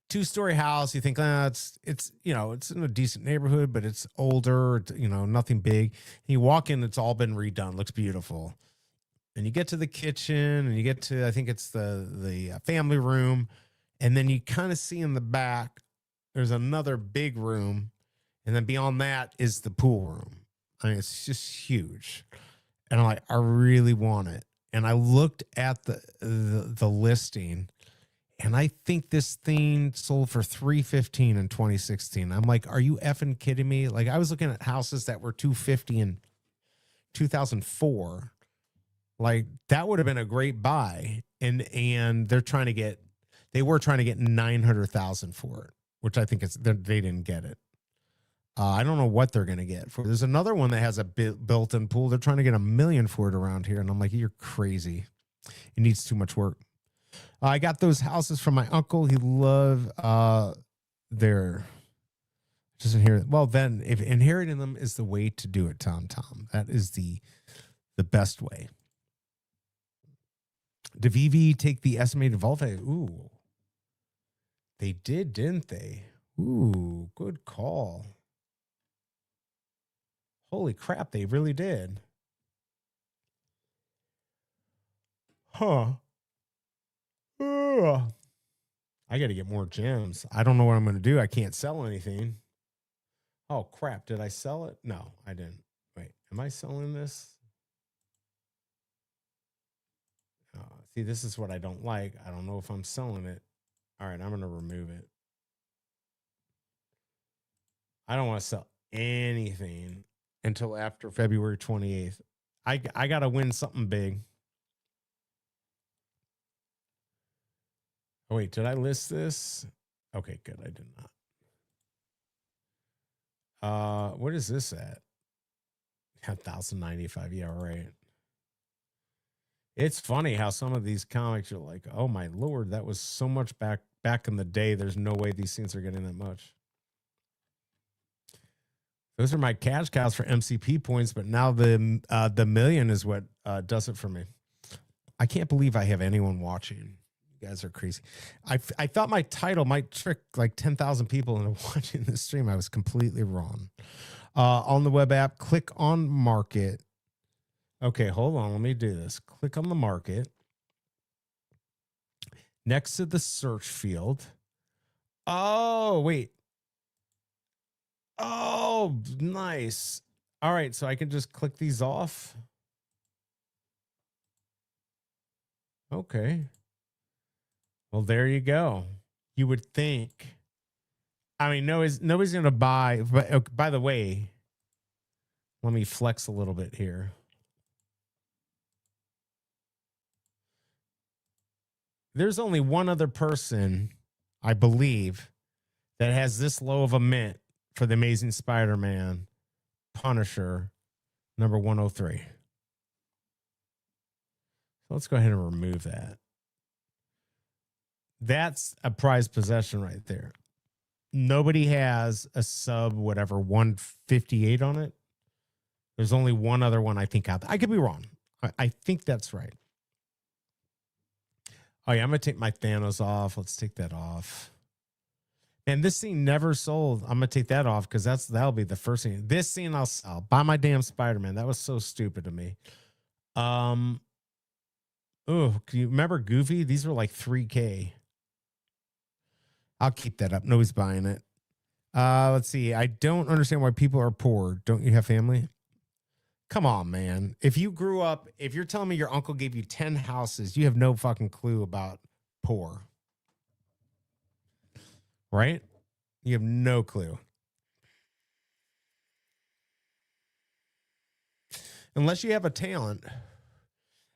2-story house. You think, it's, you know, it's in a decent neighborhood, but it's older, you know, nothing big. And you walk in, it's all been redone. Looks beautiful. And you get to the kitchen and you get to, I think it's the family room. And then you kind of see in the back, there's another big room. And then beyond that is the pool room. I mean, it's just huge. And I'm like, I really want it. And I looked at the listing, and I think this thing sold for $315 in 2016. I'm like, are you effing kidding me? Like, I was looking at houses that were $250 in 2004. Like, that would have been a great buy. And they were trying to get $900,000 for it, which I think they didn't get it. I don't know what they're going to get for. There's another one that has a built-in pool. They're trying to get $1 million for it around here. And I'm like, you're crazy. It needs too much work. I got those houses from my uncle. He loved their just inherit. Well, then if inheriting them is the way to do it, Tom, that is the best way. Did VV take the estimated vault value? Ooh, they did, didn't they? Ooh, good call. Holy crap, they really did. Huh. I got to get more gems. I don't know what I'm going to do. I can't sell anything. Oh, crap. Did I sell it? No, I didn't. Wait, am I selling this? See, this is what I don't like. I don't know if I'm selling it. All right, I'm going to remove it. I don't want to sell anything until after February 28th. I got to win something big. Oh, wait, did I list this? Okay, good. I did not. What is this at? 1,095. Yeah, right. It's funny how some of these comics are like, oh my lord, that was so much back in the day. There's no way these things are getting that much. Those are my cash cows for MCP points, but now the million is what does it for me. I can't believe I have anyone watching. You guys are crazy. I thought my title might trick like 10,000 people into watching this stream. I was completely wrong. On the web app, click on market. Okay, hold on. Let me do this. Click on the market. Next to the search field. Oh, wait. Oh, nice. All right, so I can just click these off. Okay. Well, there you go. You would think. I mean, nobody's going to buy. But by the way, let me flex a little bit here. There's only one other person, I believe, that has this low of a mint for the Amazing Spider-Man Punisher number 103. So let's go ahead and remove that. That's a prized possession right there. Nobody has a sub, whatever, 158 on it. There's only one other one I think out there. I could be wrong. I think that's right. Oh, yeah, I'm going to take my Thanos off. Let's take that off. And this scene never sold. I'm going to take that off because that'll be the first scene. This scene I'll sell. Buy my damn Spider-Man. That was so stupid to me. Oh, can you remember Goofy? These were like 3K. I'll keep that up. Nobody's buying it. Let's see. I don't understand why people are poor. Don't you have family? Come on, man. If you grew up, if you're telling me your uncle gave you 10 houses, you have no fucking clue about poor. Right? You have no clue. Unless you have a talent.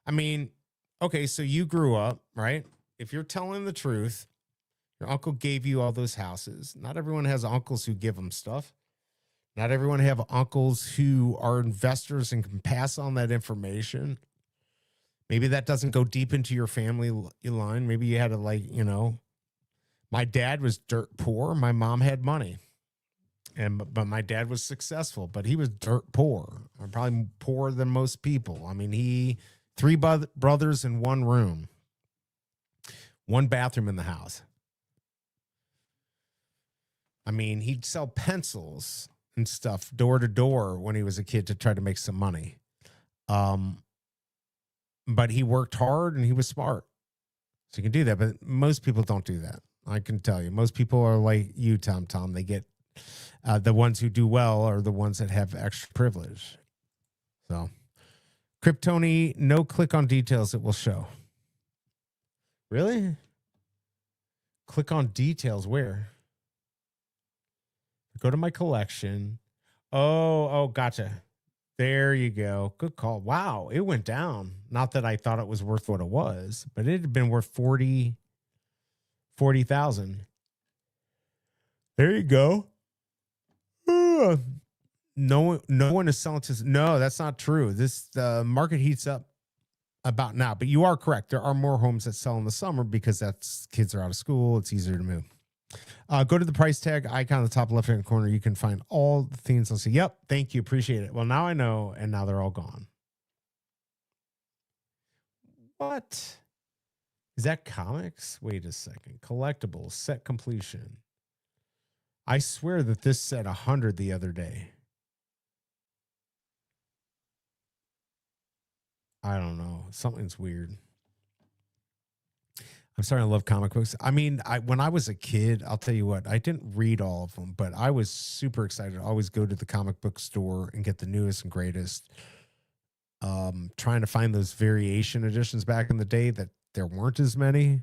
I mean, okay, so you grew up, right? If you're telling the truth, your uncle gave you all those houses. Not everyone has uncles who give them stuff. Not everyone have uncles who are investors and can pass on that information. Maybe that doesn't go deep into your family line. Maybe you had to my dad was dirt poor. My mom had money. But my dad was successful, but he was dirt poor. Probably poorer than most people. I mean, three brothers in one room, one bathroom in the house. I mean, he'd sell pencils and stuff door to door when he was a kid to try to make some money. But he worked hard and he was smart. So you can do that. But most people don't do that. I can tell you. Most people are like you, Tom. They get the ones who do well are the ones that have extra privilege. So, Kryptoni, no click on details. It will show. Really? Click on details where? Go to my collection. Oh, gotcha. There you go. Good call. Wow, it went down. Not that I thought it was worth what it was, but it had been worth 40,000. There you go. No one is selling to. No, that's not true. The market heats up about now, but you are correct. There are more homes that sell in the summer because kids are out of school. It's easier to move. Go to the price tag icon in the top left-hand corner. You can find all the things. I'll say, yep, thank you, appreciate it. Well, now I know, and now they're all gone. What? Is that comics? Wait a second. Collectibles, set completion. I swear that this said 100 the other day. I don't know. Something's weird. I'm starting to love comic books. I mean, when I was a kid, I'll tell you what, I didn't read all of them, but I was super excited to always go to the comic book store and get the newest and greatest. Trying to find those variation editions back in the day that there weren't as many.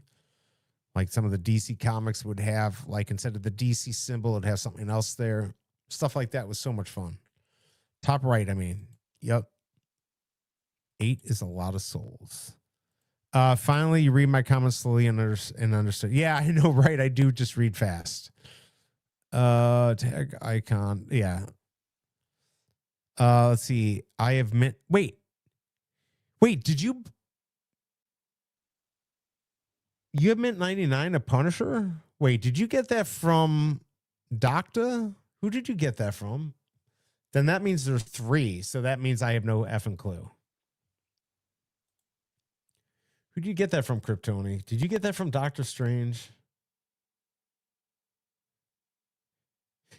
Like some of the DC comics would have, like instead of the DC symbol, it'd have something else there. Stuff like that was so much fun. Top right, I mean, yep. 8 is a lot of souls. Finally, you read my comments slowly and understood. Yeah, I know, right? I do just read fast. Tag icon. Yeah. Let's see. I have meant. Wait. Did you have Mint 99 a Punisher? Wait, did you get that from Docta? Who did you get that from? Then that means there's 3. So that means I have no effing clue. Who did you get that from, Kryptoni? Did you get that from Doctor Strange?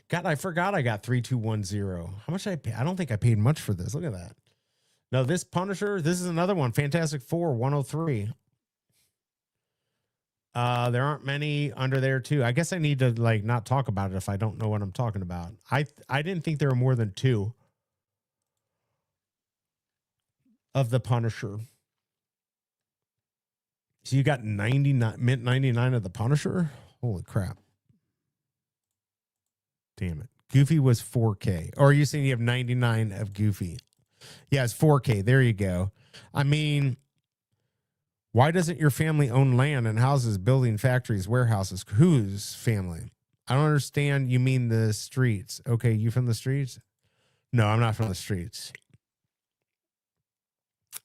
God, I forgot I got 3210. How much did I pay? I don't think I paid much for this. Look at that. No, this Punisher, this is another one. Fantastic Four, 103. There aren't many under there too. I guess I need to like not talk about it if I don't know what I'm talking about. I didn't think there were more than 2 of the Punisher. So you got 99 Mint 99 of the Punisher? Holy crap. Damn it. Goofy was 4K. Or are you saying you have 99 of Goofy? Yeah, it's 4K. There you go. I mean, why doesn't your family own land and houses, building factories, warehouses? Whose family? I don't understand. You mean the streets. Okay, you from the streets? No, I'm not from the streets.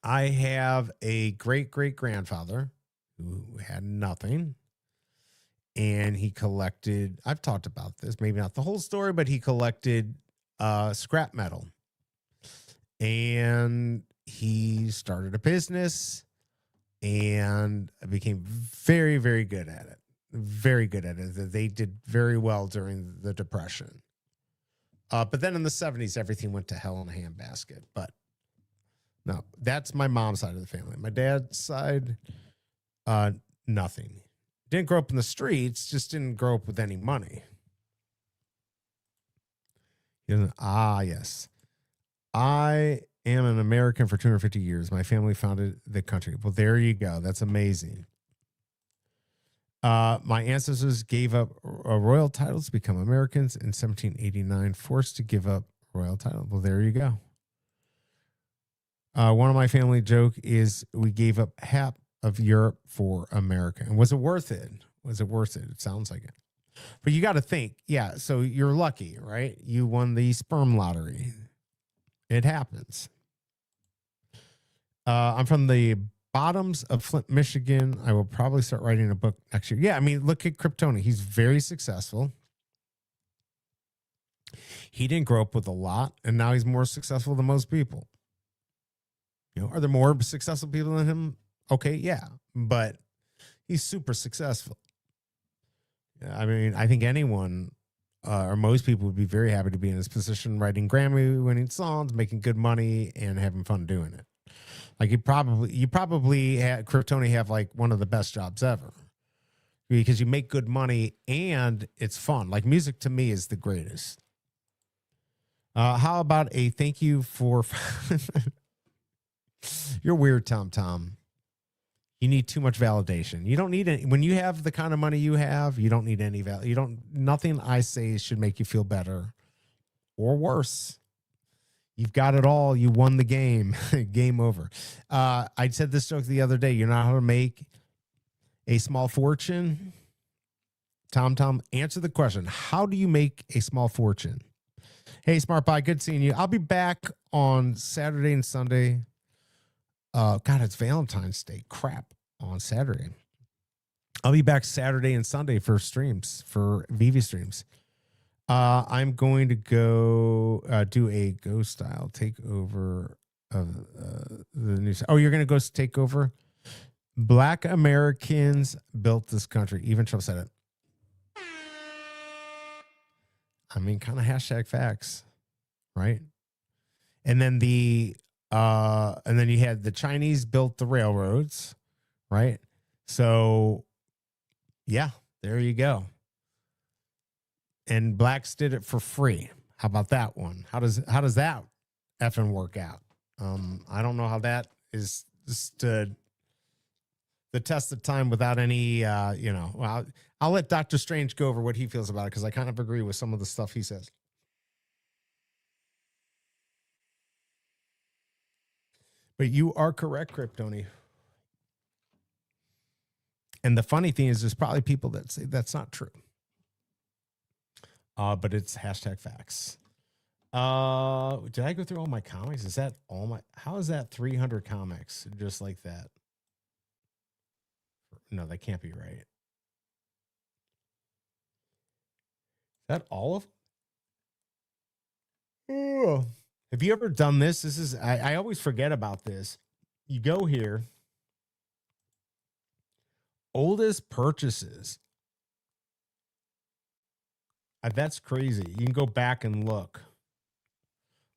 I have a great-great-grandfather who had nothing. And he collected, I've talked about this, maybe not the whole story, but he collected scrap metal. And he started a business and became very, very good at it. Very good at it. They did very well during the Depression. But then in the 70s, everything went to hell in a handbasket. But no, that's my mom's side of the family. My dad's side, nothing. Didn't grow up in the streets, just didn't grow up with any money. Yes. I am an American for 250 years. My family founded the country. Well, there you go. That's amazing. My ancestors gave up royal titles to become Americans in 1789, forced to give up royal title. Well, there you go. One of my family joke is we gave up half of Europe for America. And was it worth it? Was it worth it? It sounds like it. But you got to think, yeah, so you're lucky, right? You won the sperm lottery. It happens. I'm from the bottoms of Flint, Michigan. I will probably start writing a book next year. Yeah, I mean, look at Kryptoni. He's very successful. He didn't grow up with a lot, and now he's more successful than most people. You know, are there more successful people than him? Okay, yeah, but he's super successful. I mean, I think anyone or most people would be very happy to be in his position, writing Grammy-winning songs, making good money, and having fun doing it. Like you probably had Kryptoni have like one of the best jobs ever because you make good money and it's fun. Like music to me is the greatest. How about a thank you for? You're weird, Tom. You need too much validation. You don't need any. When you have the kind of money you have, you don't need any value. Nothing I say should make you feel better or worse. You've got it all. You won the game. Game over. I said this joke the other day. You know how to make a small fortune? Tom, answer the question. How do you make a small fortune? Hey, Smart Pie, good seeing you. I'll be back on Saturday and Sunday. God, it's Valentine's Day. Crap, on Saturday. I'll be back Saturday and Sunday for streams, for VV streams. I'm going to go do a Go style takeover of the news. Oh, you're going to go take over? Black Americans built this country. Even Trump said it. I mean, kind of hashtag facts, right? And then and then you had the Chinese built the railroads, right? So Yeah, there you go. And Blacks did it for free. How about that one? How does that effing work out? I don't know how that is stood the test of time without any well, I'll let Dr. Strange go over what he feels about it because I kind of agree with some of the stuff he says. But you are correct, Kryptoni. And the funny thing is, there's probably people that say that's not true. But it's hashtag facts. Did I go through all my comics? Is that all my? How is that 300 comics just like that? No, that can't be right. Is that all of? Oh. Have you ever done this? This is I always forget about this. You go here. Oldest purchases. That's crazy. You can go back and look.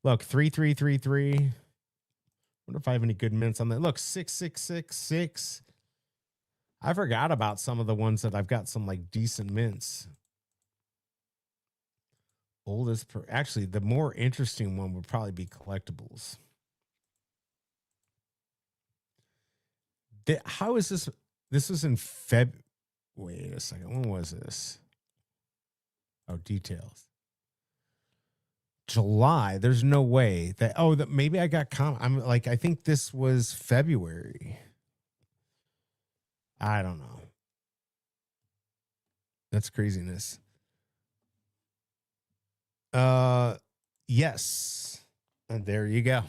Look, 3333. Wonder if I have any good mints on that. Look, 6666. I forgot about some of the ones that I've got some like decent mints. Oldest actually, the more interesting one would probably be collectibles. How is this? This was in Feb. Wait a second. When was this? Oh, details. July. There's no way that. Oh, that maybe I got. I'm like, I think this was February. I don't know. That's craziness. Yes. And there you go.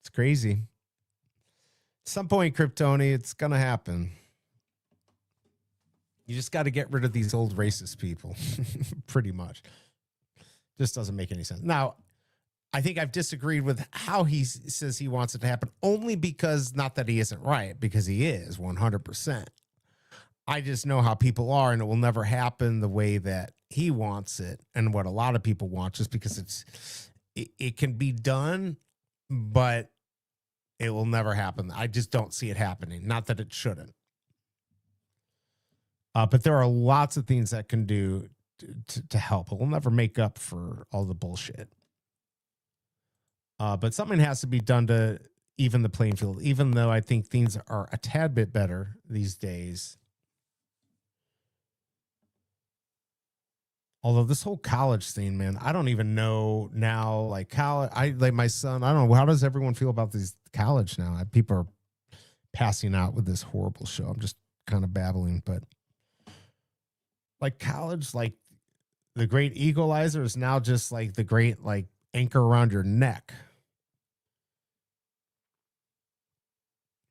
It's crazy. At some point, Kryptoni, it's gonna happen. You just got to get rid of these old racist people. Pretty much. Just doesn't make any sense. Now, I think I've disagreed with how he says he wants it to happen, only because, not that he isn't right, because he is 100%. I just know how people are, and it will never happen the way that he wants it and what a lot of people want, just because it can be done, but it will never happen. I just don't see it happening. Not that it shouldn't. But there are lots of things that can do to help. It will never make up for all the bullshit. But something has to be done to even the playing field, even though I think things are a tad bit better these days. Although this whole college thing, man, I don't even know now. Like college, like my son. I don't know. How does everyone feel about these college now? People are passing out with this horrible show. I'm just kind of babbling, but like college, like the great equalizer is now just like the great like anchor around your neck.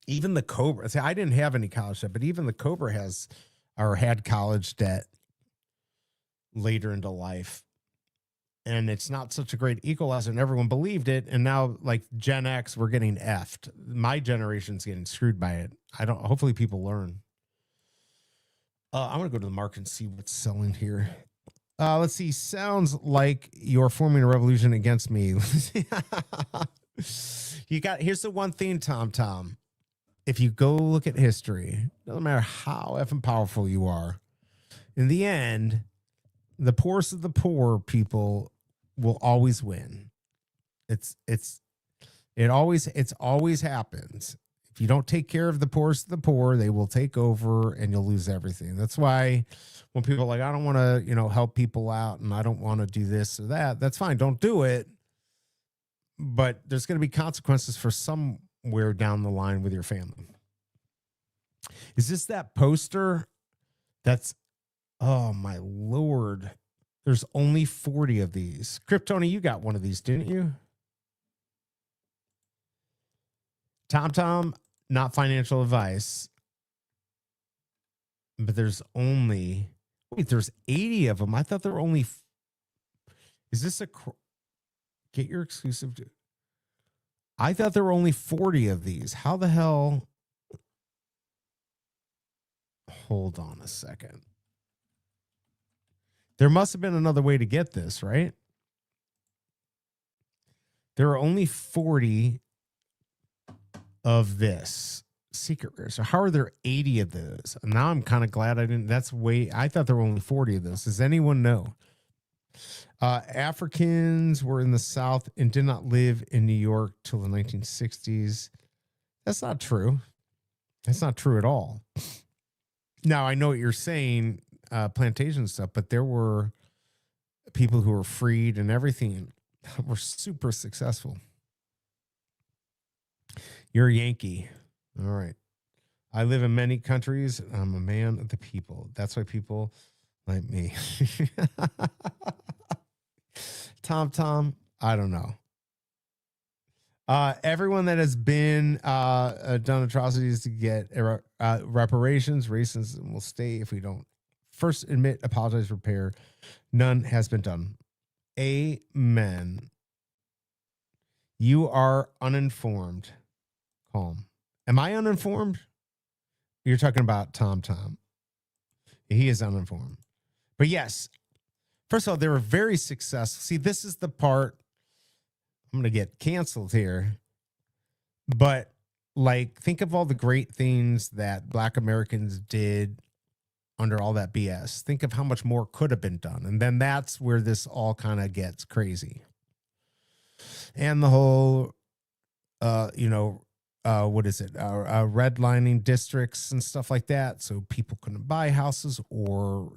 Even the Cobra. See, I didn't have any college debt, but even the Cobra has or had college debt later into life. And it's not such a great equalizer, and everyone believed it. And now, like Gen X, we're getting effed. My generation's getting screwed by it. Hopefully people learn. I'm gonna go to the market and see what's selling here. Let's see. Sounds like you're forming a revolution against me. Here's the one thing, Tom. If you go look at history, doesn't matter how effing powerful you are, in the end, the poorest of the poor people will always win. It always happens. If you don't take care of the poorest of the poor, they will take over and you'll lose everything. That's why when people are like, I don't want to, help people out and I don't want to do this or that, that's fine. Don't do it. But there's going to be consequences for somewhere down the line with your family. Is this that poster? That's, oh my Lord. There's only 40 of these. Kryptoni, you got one of these, didn't you? Tom, not financial advice. But there's 80 of them. I thought there were only, is this get your exclusive? I thought there were only 40 of these. How the hell? Hold on a second. There must have been another way to get this, right? There are only 40 of this. secret rare. So how are there 80 of those? Now I'm kind of glad I didn't. That's way. I thought there were only 40 of those. Does anyone know? Africans were in the South and did not live in New York till the 1960s. That's not true. That's not true at all. Now I know what you're saying, plantation stuff, but there were people who were freed and everything were super successful. You're a Yankee. All right. I live in many countries. I'm a man of the people. That's why people like me. Tom, I don't know. Everyone that has been done atrocities to get reparations, racism will stay if we don't first admit, apologize, repair. None has been done. Amen. You are uninformed. Calm. Am I uninformed? You're talking about Tom. He is uninformed. But yes, first of all, they were very successful. See, this is the part I'm going to get canceled here. But like, think of all the great things that Black Americans did under all that BS. Think of how much more could have been done. And then that's where this all kind of gets crazy. And the whole, what is it? Redlining districts and stuff like that. So people couldn't buy houses, or,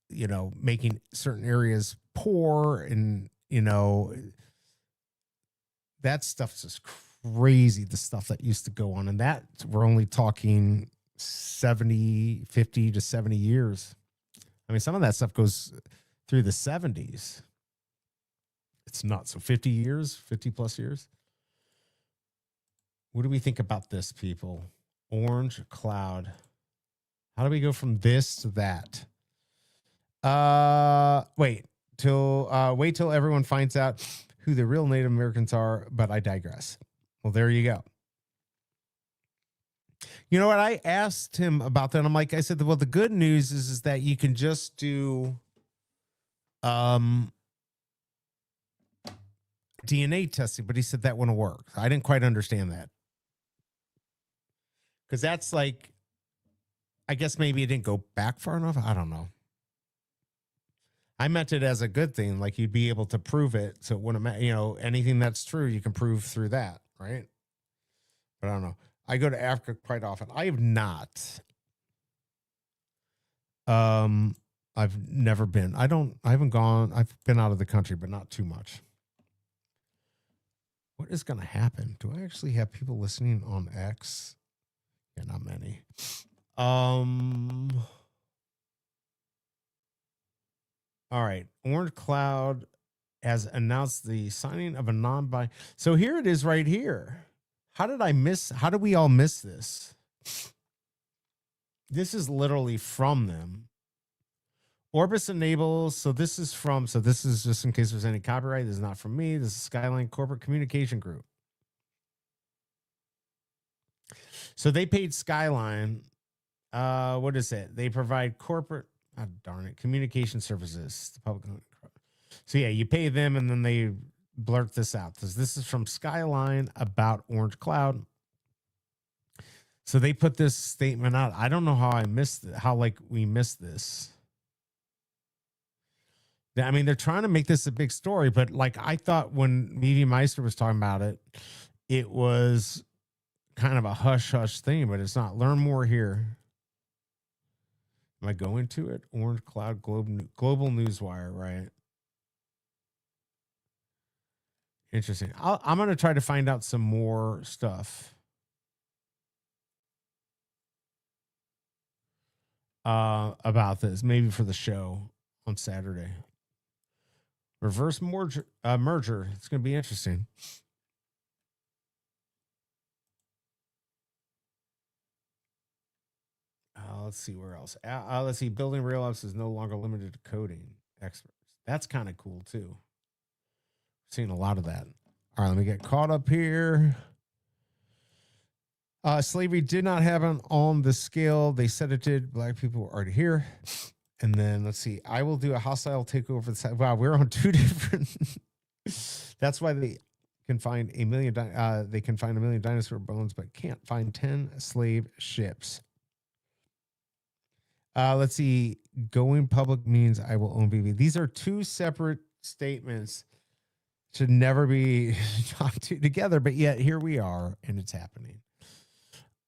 making certain areas poor, and, that stuff's just crazy. The stuff that used to go on, and that we're only talking 50 to 70 years. I mean, some of that stuff goes through the 70s. It's not so 50 plus years. What do we think about this, people? Orange cloud. How do we go from this to that? Wait till everyone finds out who the real Native Americans are, but I digress. Well, there you go. You know what? I asked him about that. I said, well, the good news is that you can just do DNA testing, but he said that wouldn't work. I didn't quite understand that. Because that's like, I guess maybe it didn't go back far enough. I don't know. I meant it as a good thing. Like, you'd be able to prove it. So it wouldn't matter, anything that's true, you can prove through that. Right. But I don't know. I go to Africa quite often. I have not. I've never been. I haven't gone. I've been out of the country, but not too much. What is going to happen? Do I actually have people listening on X? Yeah, not many. All right. Orange Cloud has announced the signing of a non-buy. So here it is right here. How did we all miss this? This is literally from them. Orbis enables. So this is just in case there's any copyright. This is not from me. This is Skyline Corporate Communication Group. So they paid Skyline. What is it? They provide corporate, communication services. The public. So yeah, you pay them, and then they blurt this out. This is from Skyline about Orange Cloud. So they put this statement out. I don't know how we missed this. I mean, they're trying to make this a big story, but like, I thought when Media Meister was talking about it, it was kind of a hush-hush thing, but it's not. Learn more here. Am I going to it? Orange Cloud Global Newswire, right? Interesting. I'm going to try to find out some more stuff about this, maybe for the show on Saturday. Reverse merger. It's going to be interesting. Let's see where else. Let's see. Building real apps is no longer limited to coding experts. That's kind of cool too. Seeing a lot of that. All right, let me get caught up here. Slavery did not happen on the scale they said it did. Black people were already here. And then let's see. I will do a hostile takeover. Wow, we're on two different. That's why can find a million. They can find a million dinosaur bones, but can't find 10 slave ships. Let's see. Going public means I will own VV. These are two separate statements. Should never be talked to together, but yet here we are, and it's happening.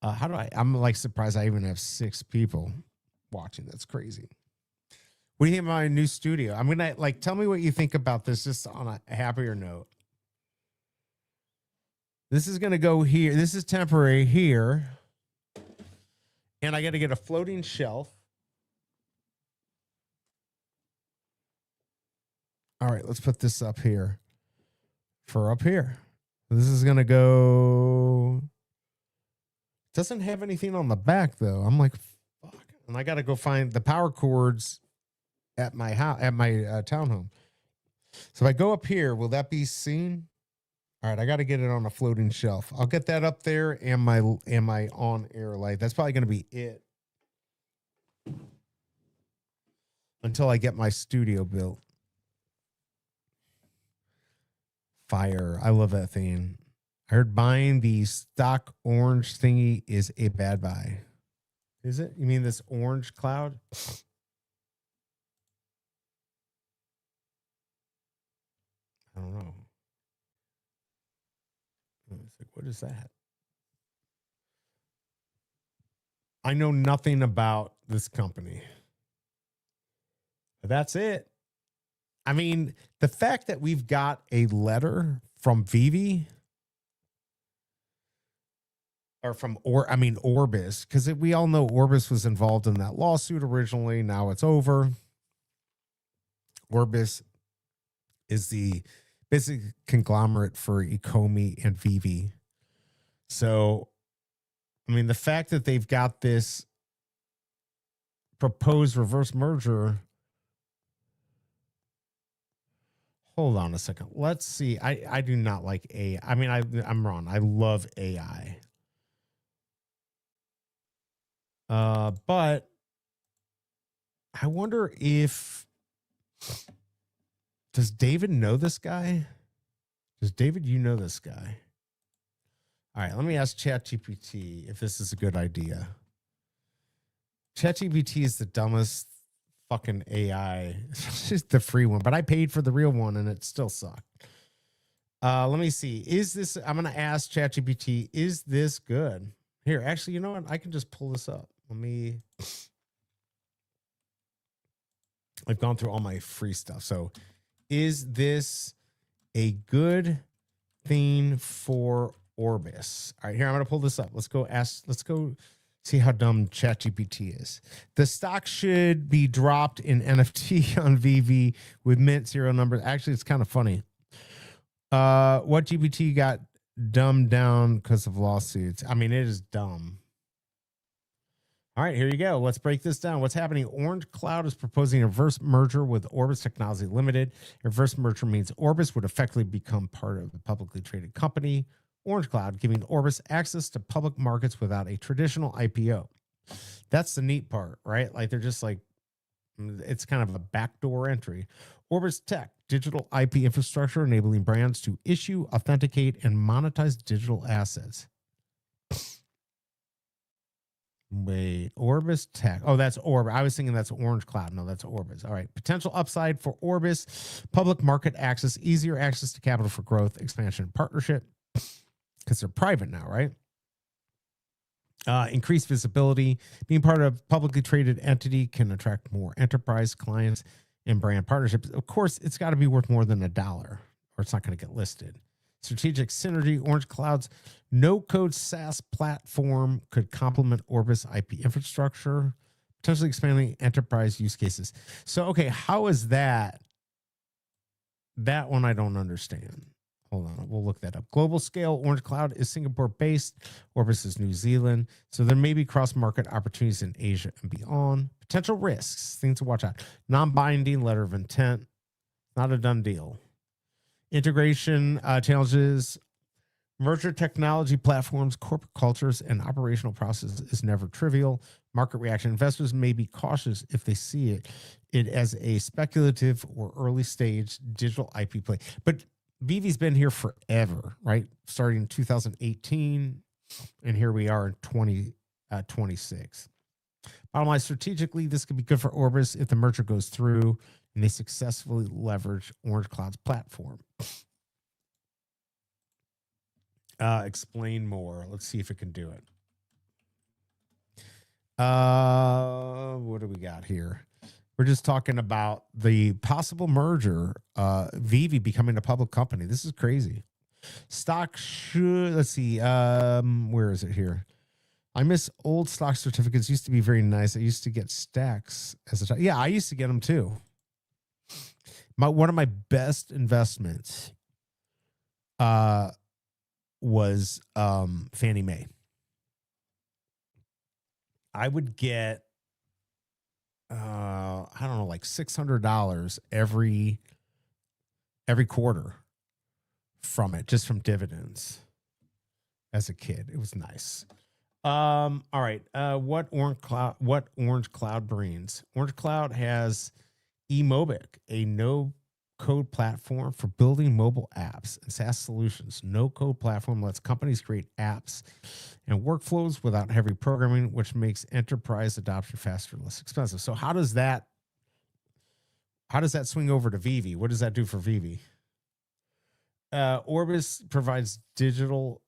How do I'm like surprised I even have 6 people watching. That's crazy. What do you think of my new studio? I'm gonna like tell me what you think about this, just on a happier note. This is gonna go here. This is temporary here, and I got to get a floating shelf. All right, let's put this up here. For up here, this is gonna go. Doesn't have anything on the back though. I'm like, fuck, and I got to go find the power cords at my house, at my townhome. So if I go up here, will that be seen? All right, I got to get it on a floating shelf. I'll get that up there and my on-air light. That's probably going to be it until I get my studio built. Fire. I love that thing. I heard buying the stock orange thingy is a bad buy. Is it? You mean this orange cloud? I don't know. What is that? I know nothing about this company. But that's it. I mean, the fact that we've got a letter from Vivi or from Orbis, because we all know Orbis was involved in that lawsuit originally. Now it's over. Orbis is the basic conglomerate for Ecomi and Vivi. So, I mean, the fact that they've got this proposed reverse merger. Hold on a second. Let's see. I do not like AI. I mean, I'm wrong. I love AI. But I wonder if, does David know this guy? Does David, you know this guy? All right, let me ask ChatGPT if this is a good idea. ChatGPT is the dumbest fucking AI. It's just the free one, but I paid for the real one and it still sucked. Let me see. Is this, I'm going to ask ChatGPT, is this good? Here, actually, you know what? I can just pull this up. I've gone through all my free stuff. So is this a good thing for Orbis? All right, here, I'm going to pull this up. Let's go see how dumb ChatGPT is. The stock should be dropped in NFT on VV with mint serial numbers. Actually, it's kind of funny. What GPT got dumbed down because of lawsuits? I mean, it is dumb. All right, here you go. Let's break this down. What's happening? Orange Cloud is proposing a reverse merger with Orbis Technology Limited. A reverse merger means Orbis would effectively become part of a publicly traded company, Orange Cloud, giving Orbis access to public markets without a traditional IPO. That's the neat part, right? Like they're just like, it's kind of a backdoor entry. Orbis Tech, digital IP infrastructure enabling brands to issue, authenticate, and monetize digital assets. Wait, Orbis Tech. Oh, that's Orbis. I was thinking that's Orange Cloud. No, that's Orbis. All right. Potential upside for Orbis: public market access, easier access to capital for growth, expansion, and partnership. Because they're private now, right? Increased visibility. Being part of a publicly traded entity can attract more enterprise clients and brand partnerships. Of course, it's got to be worth more than $1 or it's not going to get listed. Strategic synergy. Orange Cloud's no-code SaaS platform could complement Orbis IP infrastructure, potentially expanding enterprise use cases. So, okay, how is that? That one I don't understand. Hold on, we'll look that up. Global scale, Orange Cloud is Singapore-based. Orbis is New Zealand. So there may be cross-market opportunities in Asia and beyond. Potential risks, things to watch out. Non-binding letter of intent, not a done deal. Integration challenges, merger technology platforms, corporate cultures, and operational processes is never trivial. Market reaction. Investors may be cautious if they see it as a speculative or early stage digital IP play. But Vivi's been here forever, right? Starting in 2018, and here we are in 2026. Bottom line, strategically, this could be good for Orbis if the merger goes through and they successfully leverage Orange Cloud's platform. Explain more. Let's see if it can do it. What do we got here? We're just talking about the possible merger, Vivi becoming a public company. This is crazy. Stock should, let's see, where is it here? I miss old stock certificates. Used to be very nice. I used to get stacks as a child. Yeah, I used to get them too. One of my best investments was Fannie Mae. I would get I don't know, like $600 every quarter from it, just from dividends as a kid. It was nice. All right. What Orange Cloud brings? Orange Cloud has eMobic, a no code platform for building mobile apps and SaaS solutions. No code platform lets companies create apps and workflows without heavy programming, which makes enterprise adoption faster, less expensive. So how does that swing over to Vivi? What does that do for Vivi? Orbis provides digital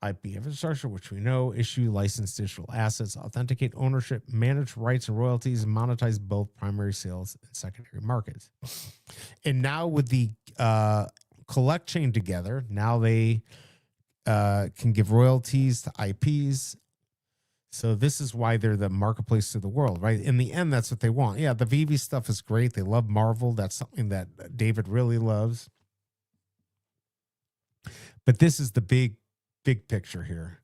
IP infrastructure, which we know, issue licensed digital assets, authenticate ownership, manage rights and royalties, and monetize both primary sales and secondary markets. And now with the collect chain together, now they can give royalties to IPs. So this is why they're the marketplace to the world, right? In the end, that's what they want. Yeah, the Vivi stuff is great. They love Marvel. That's something that David really loves. But this is the big picture here.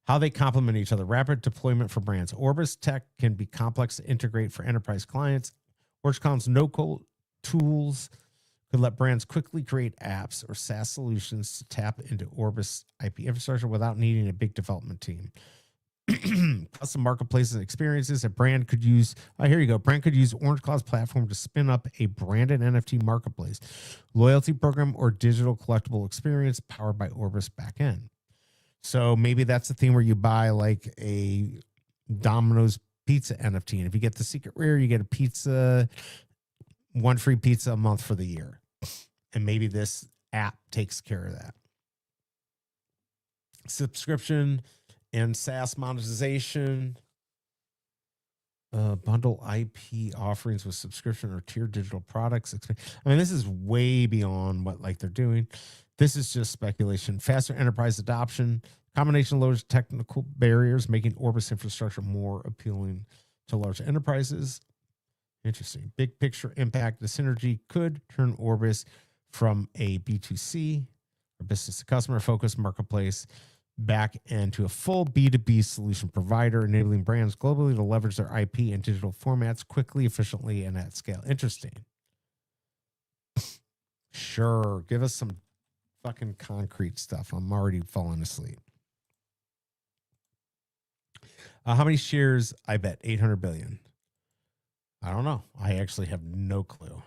How they complement each other. Rapid deployment for brands. Orbis tech can be complex to integrate for enterprise clients. Orange Cloud's no-code tools could let brands quickly create apps or SaaS solutions to tap into Orbis IP infrastructure without needing a big development team. Custom marketplaces and experiences a brand could use. Here you go. Brand could use Orange Cloud's platform to spin up a branded NFT marketplace, loyalty program, or digital collectible experience powered by Orbis backend. So maybe that's the thing where you buy like a Domino's pizza NFT. And if you get the secret rare, you get a pizza, one free pizza a month for the year. And maybe this app takes care of that. Subscription and SaaS monetization. Bundle IP offerings with subscription or tiered digital products. I mean, this is way beyond what like they're doing. This is just speculation. Faster enterprise adoption. Combination lowers technical barriers, making Orbis infrastructure more appealing to large enterprises. Interesting. Big picture impact. The synergy could turn Orbis from a B2C or business to customer focused marketplace back into a full B2B solution provider, enabling brands globally to leverage their IP and digital formats quickly, efficiently, and at scale. Interesting. Sure. Give us some fucking concrete stuff. I'm already falling asleep. How many shares? I bet 800 billion. I don't know. I actually have no clue.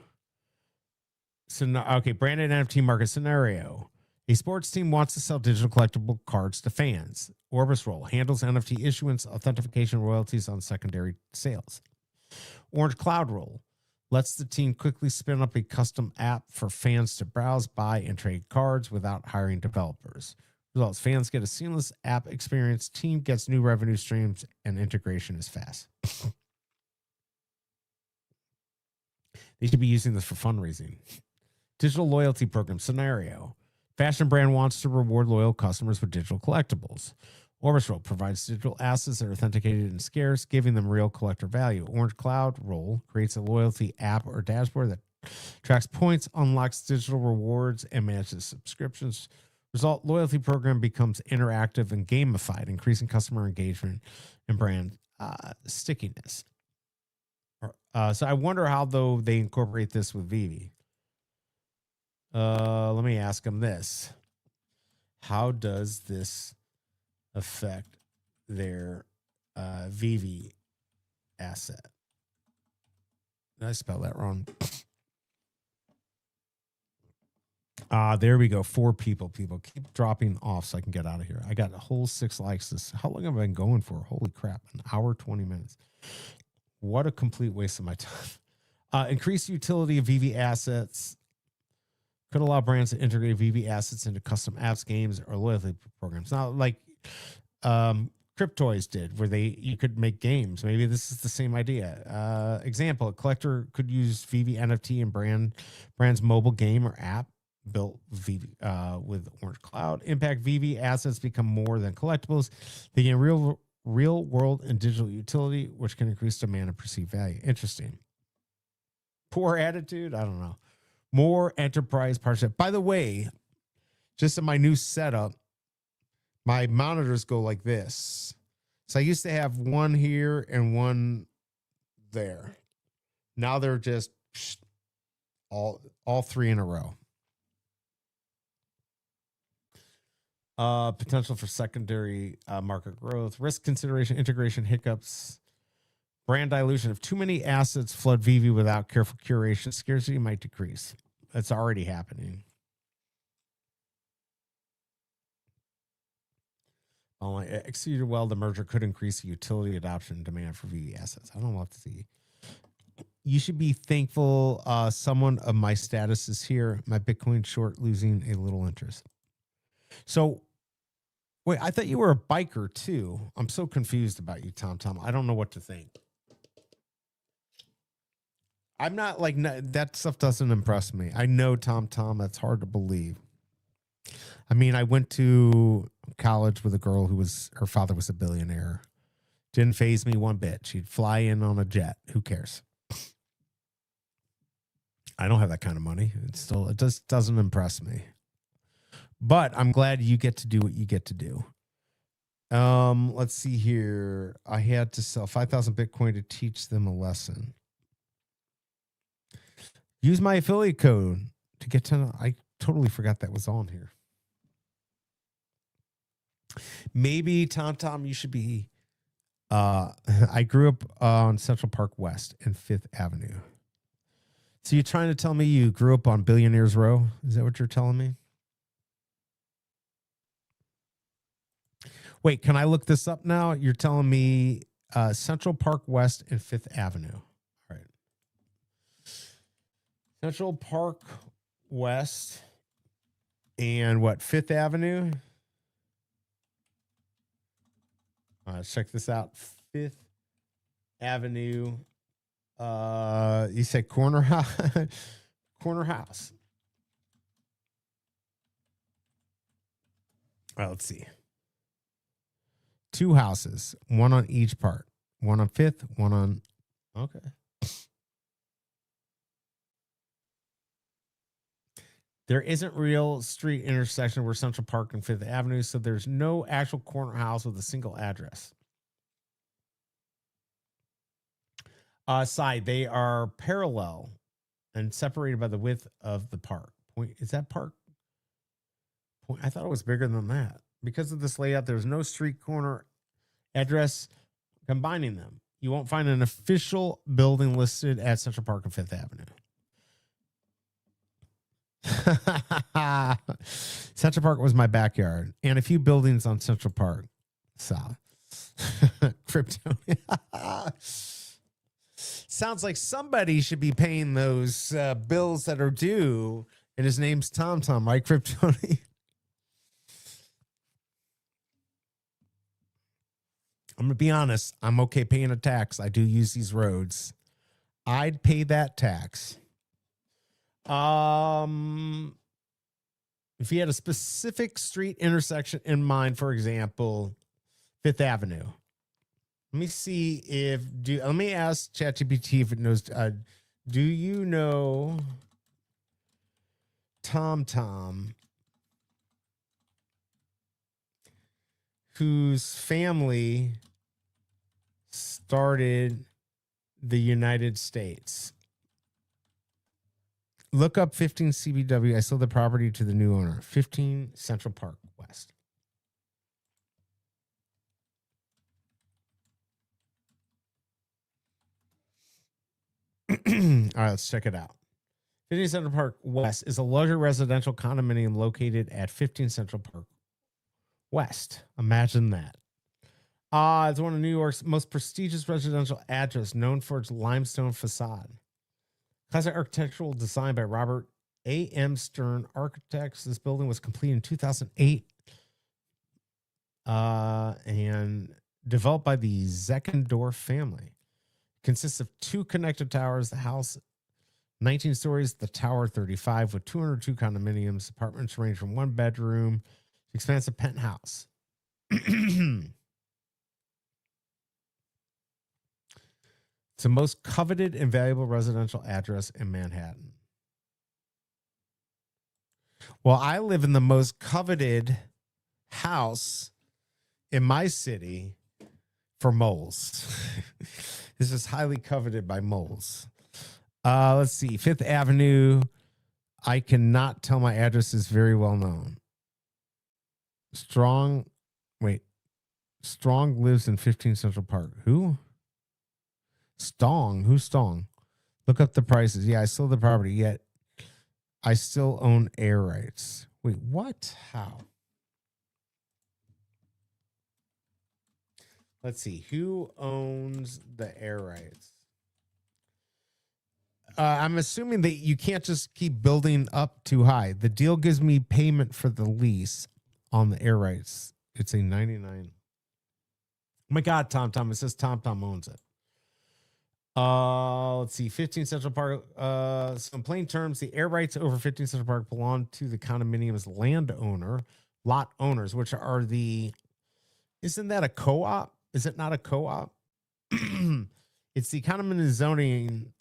So, okay, branded NFT market scenario. A sports team wants to sell digital collectible cards to fans. Orbis role handles NFT issuance, authentication, royalties on secondary sales. Orange Cloud role lets the team quickly spin up a custom app for fans to browse, buy, and trade cards without hiring developers. Results: fans get a seamless app experience, team gets new revenue streams, and integration is fast. They should be using this for fundraising. Digital loyalty program scenario. Fashion brand wants to reward loyal customers with digital collectibles. Orbis role provides digital assets that are authenticated and scarce, giving them real collector value. Orange Cloud role creates a loyalty app or dashboard that tracks points, unlocks digital rewards, and manages subscriptions. Result: loyalty program becomes interactive and gamified, increasing customer engagement and brand stickiness. So I wonder how, though, they incorporate this with Vivi. Let me ask them this. How does this affect their Vivi asset? Did I spell that wrong? There we go. 4 people. People keep dropping off so I can get out of here. I got a whole 6 likes. How long have I been going for? Holy crap. An hour, 20 minutes. What a complete waste of my time. Increased utility of VV assets. Could allow brands to integrate VV assets into custom apps, games, or loyalty programs. Now, like Cryptoys did, where you could make games. Maybe this is the same idea. Example: a collector could use VV NFT and brand's mobile game or app built VV with Orange Cloud. Impact VV assets become more than collectibles; they gain real world and digital utility, which can increase demand and perceived value. Interesting. Poor attitude. I don't know. More enterprise partnership. By the way, just in my new setup, my monitors go like this. So I used to have one here and one there. Now they're just all 3 in a row. Potential for secondary market growth, risk consideration, integration hiccups, brand dilution. If too many assets flood VV without careful curation, scarcity might decrease. That's already happening. Executed well, the merger could increase the utility, adoption, and demand for VV assets. I don't know what to see. You should be thankful someone of my status is here. My Bitcoin short losing a little interest. So, wait, I thought you were a biker too. I'm so confused about you, Tom. I don't know what to think. I'm not like, that stuff doesn't impress me. I know Tom, that's hard to believe. I mean, I went to college with a girl her father was a billionaire. Didn't faze me one bit. She'd fly in on a jet. Who cares? I don't have that kind of money. It just doesn't impress me. But I'm glad you get to do what you get to do. Let's see here. I had to sell 5,000 Bitcoin to teach them a lesson. Use my affiliate code to get to. I totally forgot that was on here. Maybe Tom, you should be. I grew up on Central Park West and 5th Avenue. So you're trying to tell me you grew up on Billionaires Row? Is that what you're telling me? Wait, can I look this up now? You're telling me Central Park West and 5th Avenue. All right. Central Park West and what? 5th Avenue? Let's check this out. 5th Avenue. You said corner house. Corner house. All right, let's see. 2 houses, one on each part. One on 5th, one on. Okay. There isn't real street intersection where Central Park and 5th Avenue, so there's no actual corner house with a single address. Side, they are parallel and separated by the width of the park. Is that park? I thought it was bigger than that. Because of this layout, there's no street corner address combining them. You won't find an official building listed at Central Park and 5th Avenue. Central Park was my backyard, and a few buildings on Central Park South. Crypto. Sounds like somebody should be paying those bills that are due, and his name's Tom, right, Kryptoni? I'm going to be honest. I'm okay paying a tax. I do use these roads. I'd pay that tax. If you had a specific street intersection in mind, for example, 5th Avenue. Let me see let me ask ChatGPT if it knows. Do you know Tom, whose family started the United States? Look up 15 CBW. I sold the property to the new owner. 15 Central Park West. All right, let's check it out. 15 Central Park West is a luxury residential condominium located at 15 Central Park West. Imagine that. It's one of New York's most prestigious residential addresses, known for its limestone facade. Classic architectural design by Robert A.M. Stern Architects. This building was completed in 2008 and developed by the Zeckendorf family. Consists of 2 connected towers. The house, 19 stories, the tower 35 with 202 condominiums. Apartments range from 1 bedroom to expansive penthouse. It's the most coveted and valuable residential address in Manhattan. Well, I live in the most coveted house in my city for moles. This is highly coveted by moles. Let's see. 5th Avenue. I cannot tell my address is very well known. Strong lives in 15 Central Park. Who? Who's Stong? Look up the prices. Yeah, I sold the property, yet I still own air rights. Wait, what? How? Let's see. Who owns the air rights? I'm assuming that you can't just keep building up too high. The deal gives me payment for the lease on the air rights. It's a 99. Oh my God, TomTom. It says TomTom owns it. Let's see. 15 Central Park. So in plain terms, the air rights over 15 Central Park belong to the condominium's lot owners, which are isn't that a co-op? Is it not a co-op? It's the condominium zoning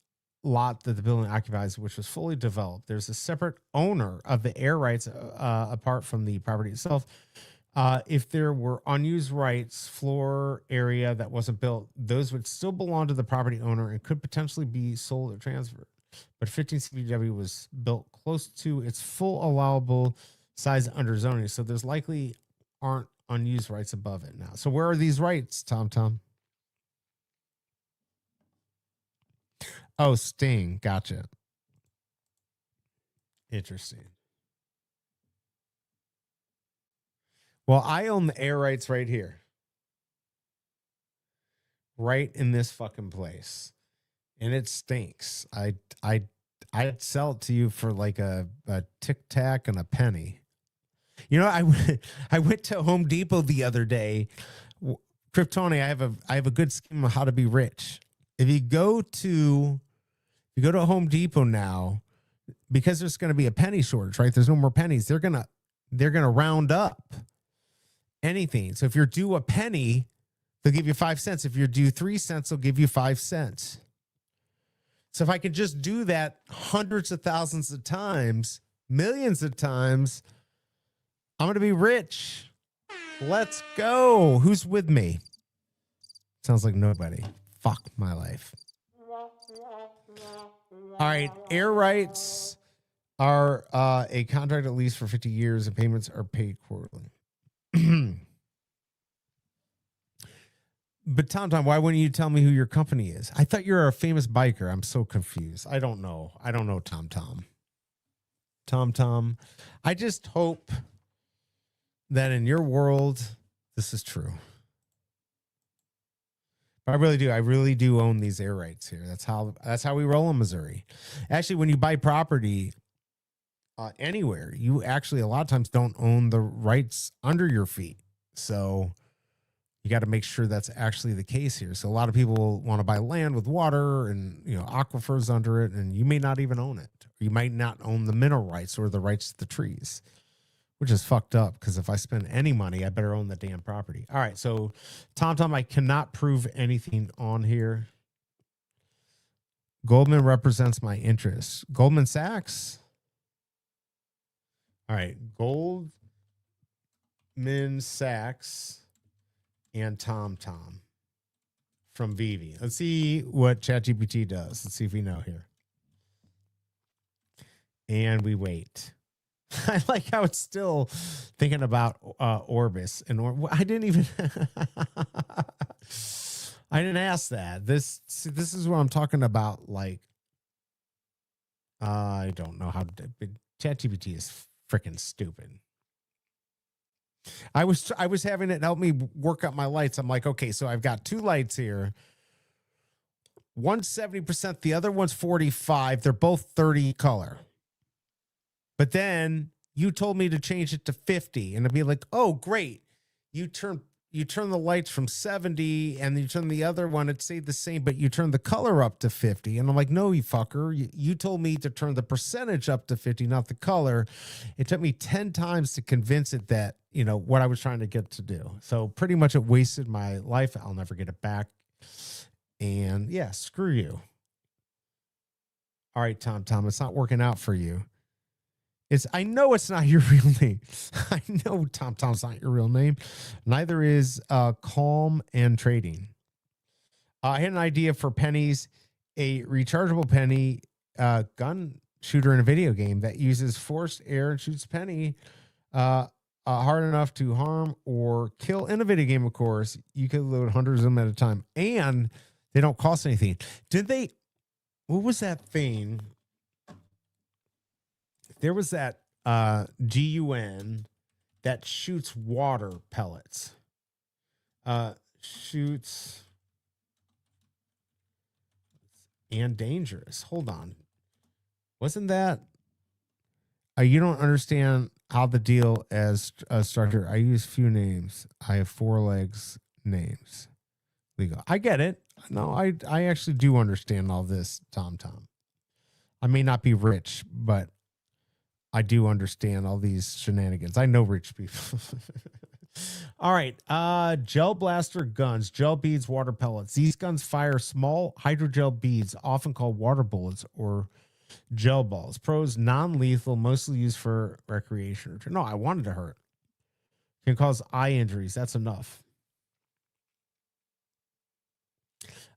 lot that the building occupies, which was fully developed. There's a separate owner of the air rights apart from the property itself. If there were unused rights, floor area that wasn't built, those would still belong to the property owner and could potentially be sold or transferred. But 15 CBW was built close to its full allowable size under zoning, so there's likely aren't unused rights above it now. So where are these rights, TomTom? Oh, Sting. Gotcha. Interesting. Well, I own the air rights right here. Right in this fucking place. And it stinks. I'd sell it to you for like a Tic Tac and a penny. You know, I went to Home Depot the other day. Kryptoni, I have a good scheme of how to be rich. If you go to Home Depot now, because there's going to be a penny shortage, right? There's no more pennies. They're gonna round up anything. So if you're due a penny, they'll give you 5 cents. If you're due 3 cents, they'll give you 5 cents. So if I could just do that hundreds of thousands of times, millions of times, I'm going to be rich. Let's go. Who's with me? Sounds like nobody. Fuck my life. All right. Air rights are a contract at least for 50 years and payments are paid quarterly. But TomTom, why wouldn't you tell me who your company is? I thought you were a famous biker. I'm so confused. I don't know. TomTom. TomTom. I just hope that in your world, this is true. I really do. I really do own these air rights here. That's how we roll in Missouri. Actually, when you buy property anywhere, you actually a lot of times don't own the rights under your feet. So you got to make sure that's actually the case here. So a lot of people want to buy land with water and aquifers under it, and you may not even own it. You might not own the mineral rights or the rights to the trees, which is fucked up because if I spend any money, I better own the damn property. All right, so TomTom, I cannot prove anything on here. Goldman represents my interests. Goldman Sachs. All right, Goldman Sachs and TomTom from Vivi. Let's see what ChatGPT does. Let's see if we know here. And we wait. I like how it's still thinking about Orbis and I didn't even I didn't ask that. This is what I'm talking about, like I don't know how to. ChatGPT is freaking stupid. I was having it help me work out my lights. I'm like, okay, so I've got 2 lights here. One's 70%, the other one's 45. They're both 30 color. But then you told me to change it to 50, and it'd be like, oh, great. You turn the lights from 70 and you turn the other one, it stayed the same, but you turn the color up to 50. And I'm like, no, you fucker. You told me to turn the percentage up to 50, not the color. It took me 10 times to convince it that, what I was trying to get to do. So pretty much it wasted my life. I'll never get it back. And yeah, screw you. All right, Tom, it's not working out for you. I know it's not your real name. I know Tom's not your real name. Neither is Calm and Trading. I had an idea for pennies, a rechargeable penny gun shooter in a video game that uses forced air and shoots penny hard enough to harm or kill in a video game, of course. You could load hundreds of them at a time. And they don't cost anything. What was that thing? There was that GUN that shoots water pellets. Shoots and dangerous. Hold on. Wasn't that? You don't understand how the deal as a structure. I use few names. I have 4 legs names. Legal. I get it. No, I actually do understand all this, Tom. I may not be rich, but I do understand all these shenanigans. I know rich people. All right. Gel blaster guns, gel beads, water pellets. These guns fire small hydrogel beads, often called water bullets or gel balls. Pros, non-lethal, mostly used for recreation. No, I wanted to hurt. Can cause eye injuries. That's enough.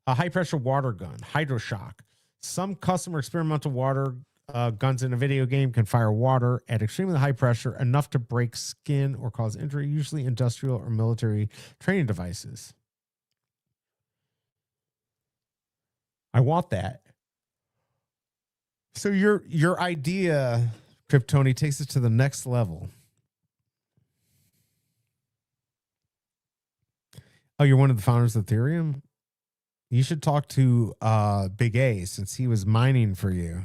A high-pressure water gun, hydroshock. Some custom experimental water guns in a video game can fire water at extremely high pressure, enough to break skin or cause injury, usually industrial or military training devices. I want that. So your idea, Kryptoni, takes it to the next level. Oh, you're one of the founders of Ethereum? You should talk to Big A since he was mining for you.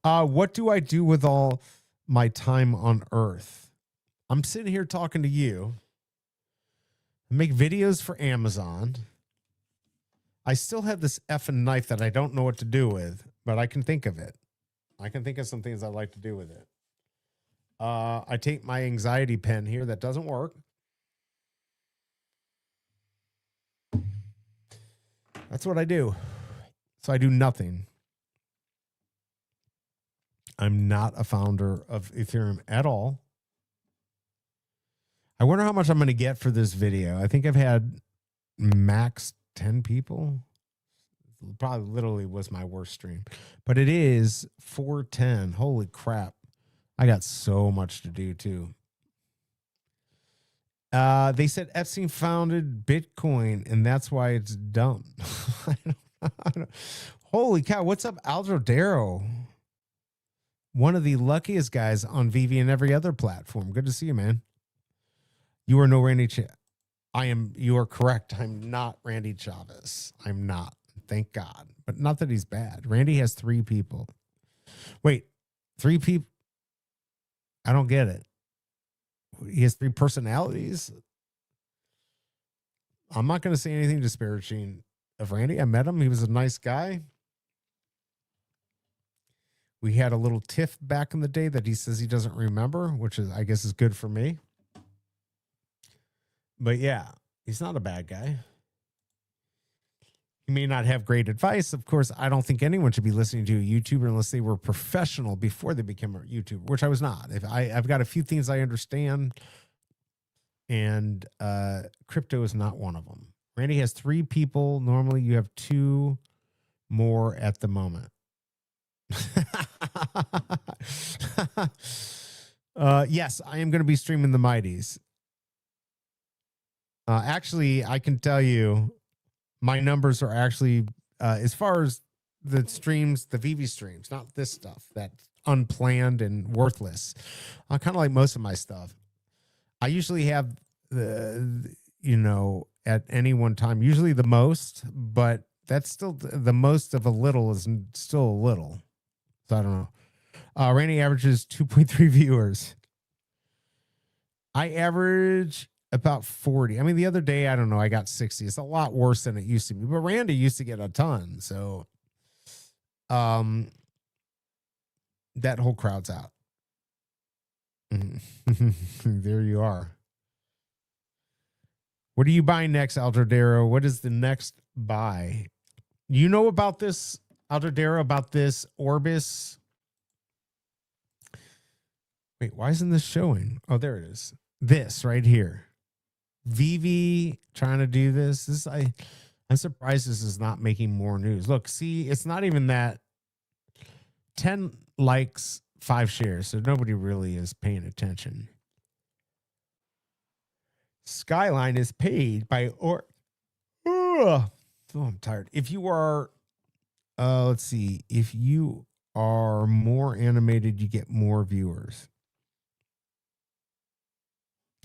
What do I do with all my time on Earth? I'm sitting here talking to you. I make videos for Amazon. I still have this effing knife that I don't know what to do with, but I can think of it. I can think of some things I'd like to do with it. I take my anxiety pen here that doesn't work. That's what I do. So I do nothing. I'm not a founder of Ethereum at all. I wonder how much I'm going to get for this video. I think I've had max 10 people. Probably literally was my worst stream. But it is 4:10. Holy crap. I got so much to do too. They said Epstein founded Bitcoin, and that's why it's dumb. I don't. Holy cow! What's up, Aldrodero? One of the luckiest guys on VV and every other platform. Good to see you, man. You are no Randy. I am. You are correct. I'm not Randy Chavez. I'm not. Thank God. But not that he's bad. Randy has 3 people. Wait, 3 people? I don't get it. He has 3 personalities. I'm not going to say anything disparaging of Randy. I met him. He was a nice guy. We had a little tiff back in the day that he says he doesn't remember, which is, I guess, is good for me. But yeah, he's not a bad guy. He may not have great advice. Of course, I don't think anyone should be listening to a YouTuber unless they were professional before they became a YouTuber, which I was not. I've got a few things I understand, and crypto is not one of them. Randy has 3 people. Normally, you have 2 more at the moment. Yes, I am going to be streaming the Mighties. Actually, I can tell you, my numbers are actually, as far as the streams, the VV streams, not this stuff that's unplanned and worthless. Kind of like most of my stuff. I usually have at any one time, usually the most, but that's still the most of a little is still a little. So I don't know. Randy averages 2.3 viewers. I average about 40. I mean, the other day, I don't know, I got 60. It's a lot worse than it used to be, but Randy used to get a ton. So, that whole crowd's out. There you are. What are you buying next, Alderdero? What is the next buy? You know about this, Alderdero, about this Orbis? Wait, why isn't this showing? Oh, there it is. This right here. VV trying to do this. I'm surprised this is not making more news. Look, see, it's not even that. 10 likes, 5 shares. So nobody really is paying attention. Skyline is paid by oh, I'm tired. If you are let's see, if you are more animated, you get more viewers.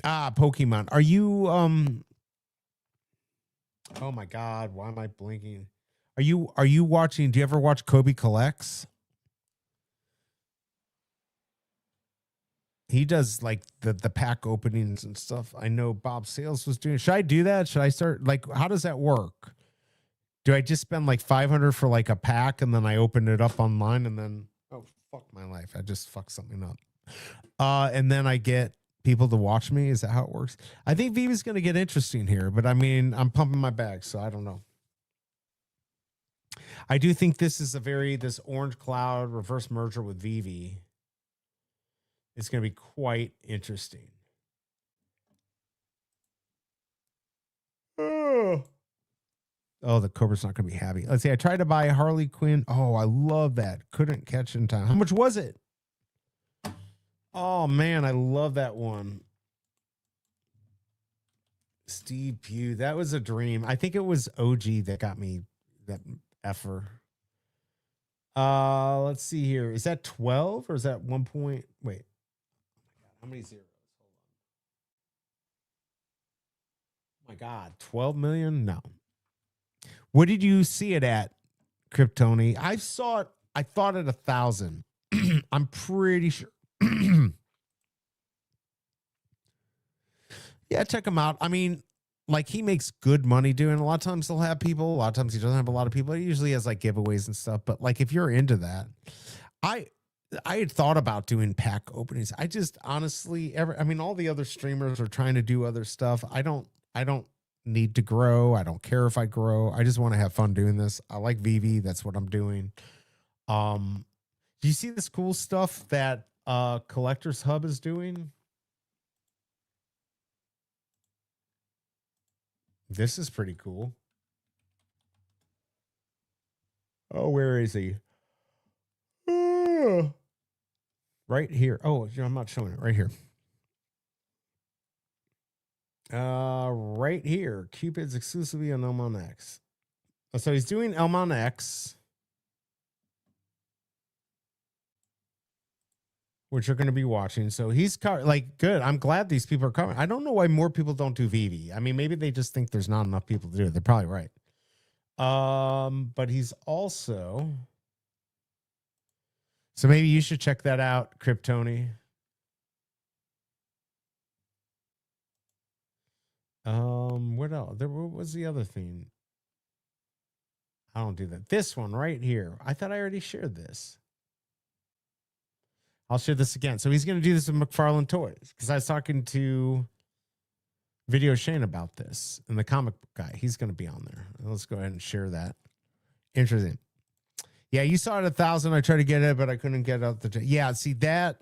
Pokemon. Are you oh my god, why am I blinking? Are you watching, do you ever watch Kobe Collects? He does like the pack openings and stuff. I know Bob Sales was doing. Should I do that? Should I start, like, how does that work? Do I just spend like 500 for like a pack and then I open it up online and then, oh, fuck my life. I just fucked something up. And then I get people to watch me. Is that how it works? I think Viva's going to get interesting here, but I mean, I'm pumping my bag, so I don't know. I do think this is this Orange Cloud reverse merger with Vivi. It's going to be quite interesting. Oh, the Cobra's not going to be happy. Let's see. I tried to buy Harley Quinn. Oh, I love that. Couldn't catch in time. How much was it? Oh, man. I love that one. Steve Pugh. That was a dream. I think it was OG that got me that effer. Let's see here. Is that 12 or is that 1 point? Wait. How many zeros? Hold on. Oh my God, 12 million? No. What did you see it at, Kryptoni? I thought at 1,000. I'm pretty sure. Yeah, check him out. I mean, like, he makes good money doing. A lot of times he'll have people. A lot of times he doesn't have a lot of people. He usually has like giveaways and stuff. But like, if you're into that, I had thought about doing pack openings. I just honestly, all the other streamers are trying to do other stuff. I don't need to grow. I don't care if I grow. I just want to have fun doing this. I like VV. That's what I'm doing. Do you see this cool stuff that Collectors Hub is doing? This is pretty cool. Oh, where is he? Right here. Oh, I'm not showing it. Right here. Right here. Cupid's exclusively on Elmon X. So he's doing Elmon X, which you're going to be watching. So he's like, good. I'm glad these people are coming. I don't know why more people don't do VV. I mean, maybe they just think there's not enough people to do it. They're probably right. But he's also, so maybe you should check that out, Kryptoni. What else? What was the other thing? I don't do that. This one right here. I thought I already shared this. I'll share this again. So he's going to do this with McFarlane Toys because I was talking to Video Shane about this and the comic book guy. He's going to be on there. Let's go ahead and share that. Interesting. Yeah, you saw it 1,000. I tried to get it, but I couldn't get out the. Yeah, see that.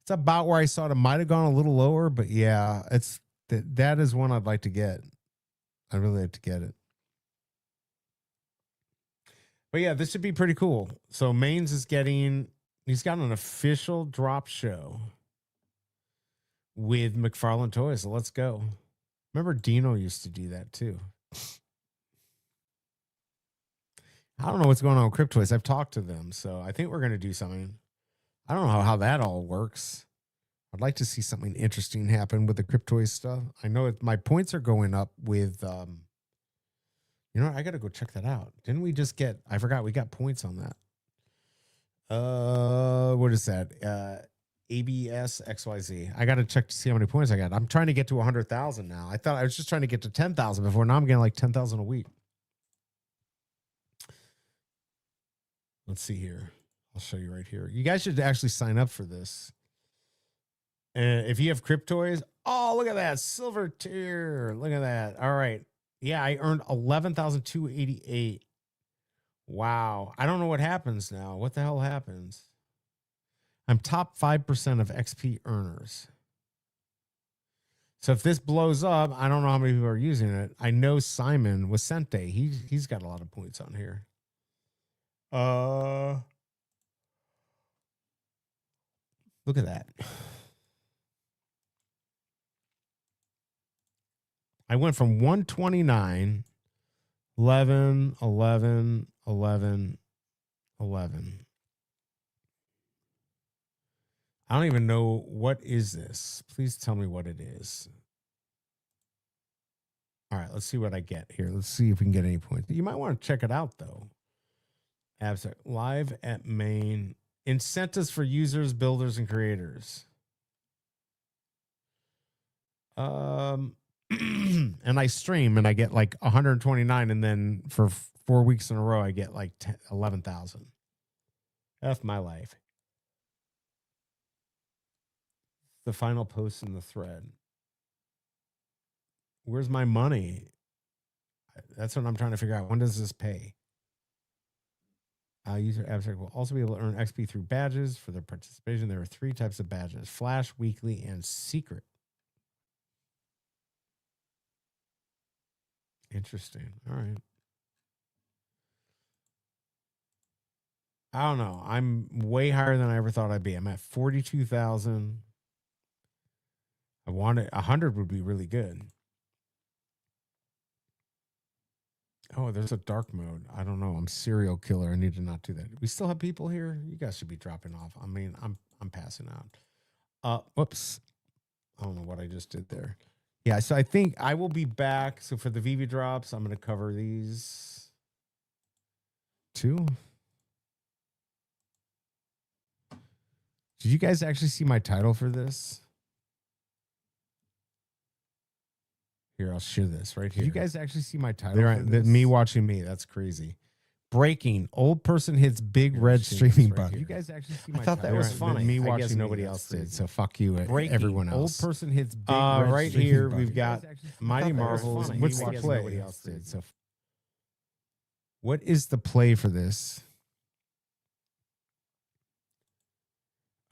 It's about where I saw it. It might have gone a little lower, but yeah, that is one I'd like to get. I'd really like to get it. But yeah, this should be pretty cool. So Maines is he's got an official drop show with McFarlane Toys. So let's go. Remember Dino used to do that too. I don't know what's going on with Cryptoys. I've talked to them, so I think we're going to do something. I don't know how that all works. I'd like to see something interesting happen with the Cryptoys stuff. I know my points are going up with, you know, I got to go check that out. Didn't we just get, I forgot we got points on that. What is that? ABS XYZ. I got to check to see how many points I got. I'm trying to get to 100,000 now. I thought I was just trying to get to 10,000 before. Now I'm getting like 10,000 a week. Let's see here. I'll show you right here. You guys should actually sign up for this. And if you have Cryptoys, oh, look at that silver tier. Look at that. All right. Yeah, I earned 11,288. Wow. I don't know what happens now. What the hell happens? I'm top 5% of XP earners. So if this blows up, I don't know how many people are using it. I know Simon Vicente. He's got a lot of points on here. Look at that. I went from 129, 11, 11, 11, 11. I don't even know what is this. Please tell me what it is. All right, let's see what I get here. Let's see if we can get any points. You might want to check it out, though. Abstract. Live at main. Incentives for users, builders, and creators. And I stream and I get like 129, and then for 4 weeks in a row, I get like 11,000. That's my life. The final post in the thread. Where's my money? That's what I'm trying to figure out. When does this pay? User abstract will also be able to earn XP through badges for their participation. There are 3 types of badges: Flash, Weekly, and Secret. Interesting. All right. I don't know. I'm way higher than I ever thought I'd be. I'm at 42,000. I wanted 100 would be really good. Oh, there's a dark mode. I don't know. I'm serial killer. I need to not do that. We still have people here. You guys should be dropping off. I mean, I'm passing out. Whoops. I don't know what I just did there. Yeah, so I think I will be back. So for the VV drops, I'm going to cover these 2. Did you guys actually see my title for this? Here, I'll share this right here. Did you guys actually see my title? Me watching me. That's crazy. Breaking. Old person hits big red streaming button. You guys actually see my title? I thought that was funny. Me watching nobody else did. So fuck you, everyone else. Old person hits big red right here, we've got Mighty Marvels. What's the play? Nobody else did. So what is the play for this?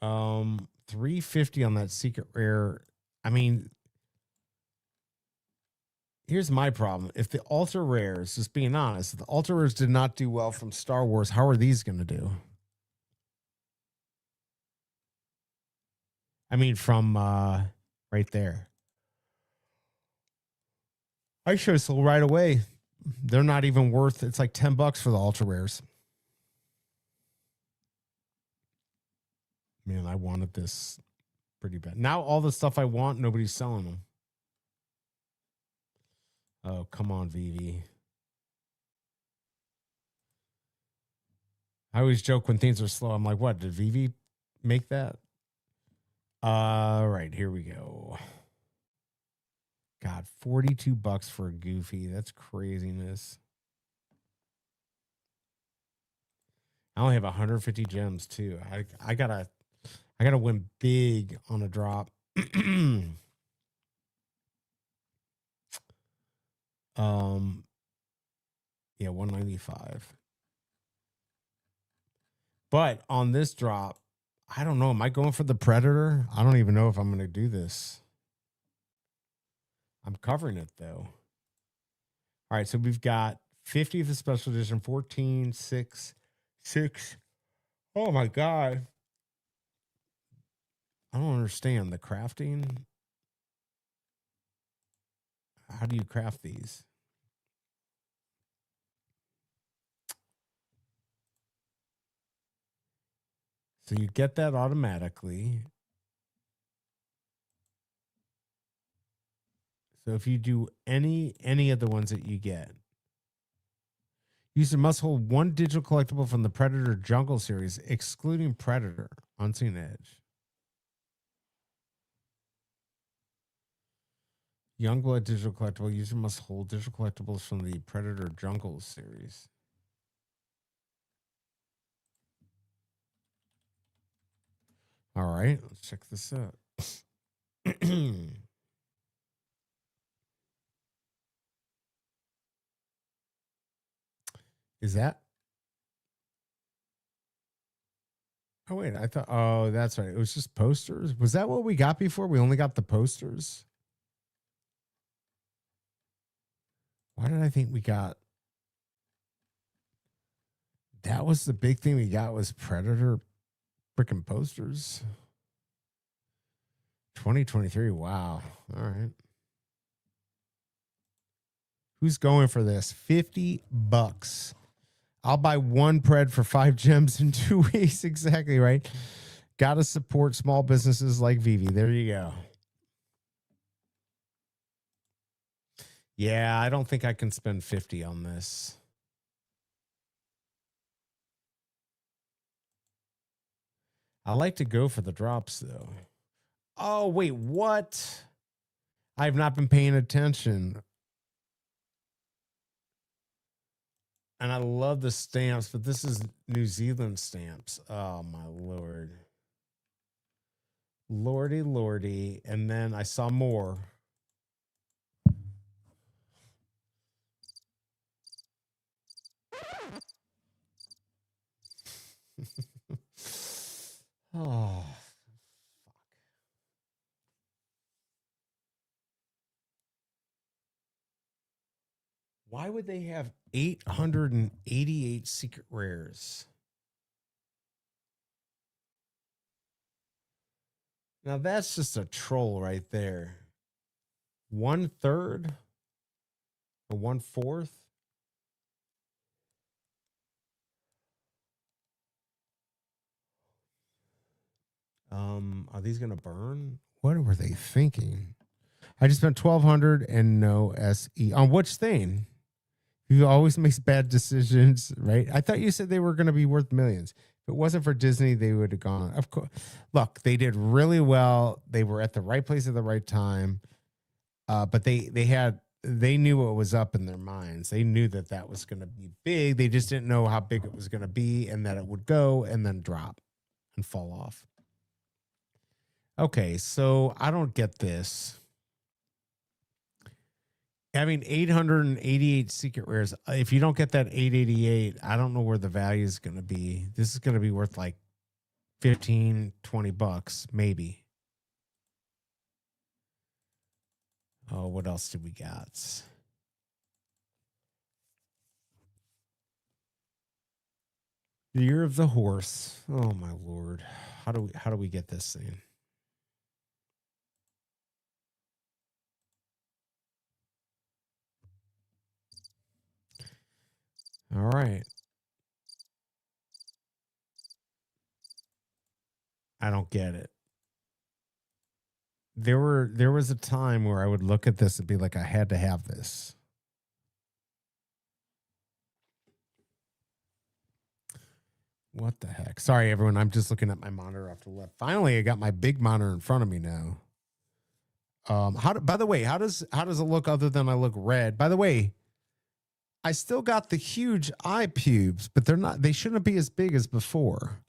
350 on that secret rare. I mean, here's my problem. If the ultra rares, just being honest, if the ultra rares did not do well from Star Wars, how are these going to do? I mean, from right there. I should have sold right away. They're not even worth, it's like $10 for the ultra rares. Man, I wanted this pretty bad. Now all the stuff I want, nobody's selling them. Oh, come on, VV. I always joke when things are slow. I'm like, what? Did VV make that? Right, here we go. God, $42 for a Goofy. That's craziness. I only have 150 gems too. I gotta win big on a drop. Yeah, 195. But on this drop, I don't know. Am I going for the Predator? I don't even know if I'm going to do this. I'm covering it though. All right, so we've got 50 of the special edition, 14, 6, 6. Oh my God. I don't understand the crafting. How do you craft these? So you get that automatically. So if you do any of the ones that you get, user must hold one digital collectible from the Predator Jungle series, excluding Predator, Unseen Edge. Youngblood digital collectible. User must hold digital collectibles from the Predator Jungle series. All right, let's check this out. Is that? Oh, wait, I thought, oh, that's right. It was just posters. Was that what we got before? We only got the posters? Why did I think we got? That was the big thing we got was Predator freaking posters. 2023. Wow. All right. Who's going for this? $50. I'll buy one pred for 5 gems in 2 weeks. Exactly right. Got to support small businesses like Vivi. There you go. Yeah, I don't think I can spend 50 on this. I like to go for the drops though. Oh, wait, what? I've not been paying attention. And I love the stamps, but this is New Zealand stamps. Oh, my Lord. Lordy, Lordy. And then I saw more. Oh, fuck. Why would they have 888 secret rares? Now that's just a troll right there. 1/3 or 1/4? Are these gonna burn? What were they thinking? I just spent 1,200 and no SE on which thing? You always makes bad decisions, right? I thought you said they were going to be worth millions. If it wasn't for Disney, they would have gone. Of course, look, they did really well. They were at the right place at the right time, but they knew what was up in their minds. They knew that that was going to be big. They just didn't know how big it was going to be, and that it would go and then drop and fall off. Okay, so I don't get this. Having 888 secret rares, if you don't get that 888, I don't know where the value is going to be. This is going to be worth like 15, 20 bucks, maybe. Oh, what else do we got? The Year of the Horse. Oh my Lord. How do we get this thing? All right. I don't get it. There was a time where I would look at this and be like, I had to have this. What the heck? Sorry, everyone. I'm just looking at my monitor off to the left. Finally, I got my big monitor in front of me now. By the way, how does it look other than I look red? By the way, I still got the huge eye pubes, but they shouldn't be as big as before.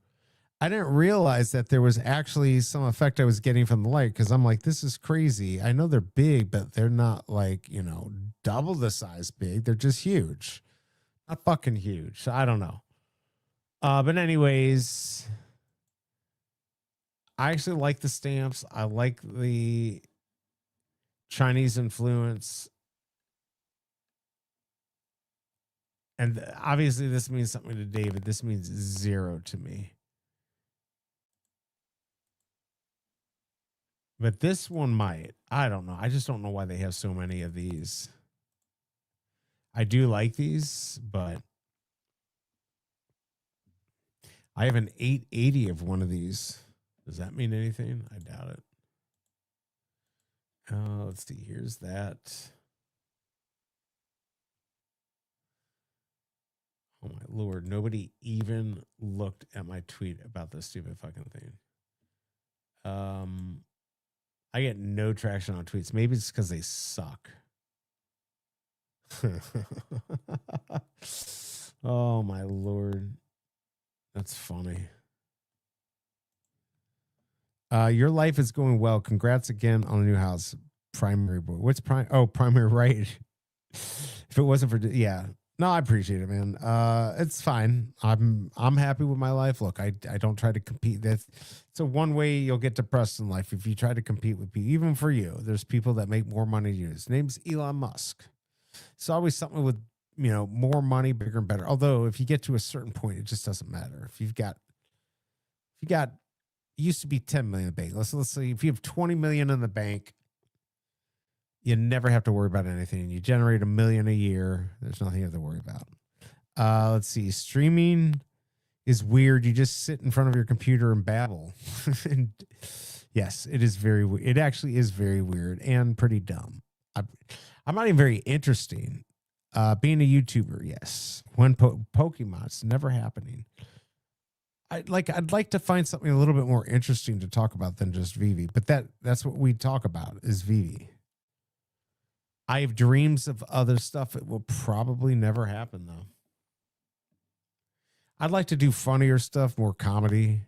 I didn't realize that there was actually some effect I was getting from the light because I'm like, this is crazy. I know they're big, but they're not like, double the size big. They're just huge. Not fucking huge. So I don't know. But anyways, I actually like the stamps. I like the Chinese influence. And obviously this means something to David. This means 0 to me. But this one might. I don't know. I just don't know why they have so many of these. I do like these, but I have an 880 of one of these. Does that mean anything? I doubt it. Let's see. Here's that. Oh my Lord. Nobody even looked at my tweet about this stupid fucking thing. I get no traction on tweets. Maybe it's because they suck. Oh my Lord. That's funny. Your life is going well. Congrats again on the new house. Primary boy. What's prime? Oh, primary right. If it wasn't for yeah. No, I appreciate it, man. It's fine. I'm happy with my life. Look, I don't try to compete. That's so one way you'll get depressed in life if you try to compete with people. Even for you, there's people that make more money than you. His name's Elon Musk. It's always something with more money, bigger and better. Although if you get to a certain point, it just doesn't matter. If you got it used to be 10 million in the bank. Let's say if you have 20 million in the bank, you never have to worry about anything. You generate $1 million a year. There's nothing you have to worry about. Let's see. Streaming is weird. You just sit in front of your computer and babble. And yes, it is it actually is very weird and pretty dumb. I'm not even very interesting. Being a YouTuber, yes. When Pokemon, it's never happening. I'd like to find something a little bit more interesting to talk about than just Vivi. But that's what we talk about is Vivi. I have dreams of other stuff. It will probably never happen, though. I'd like to do funnier stuff, more comedy.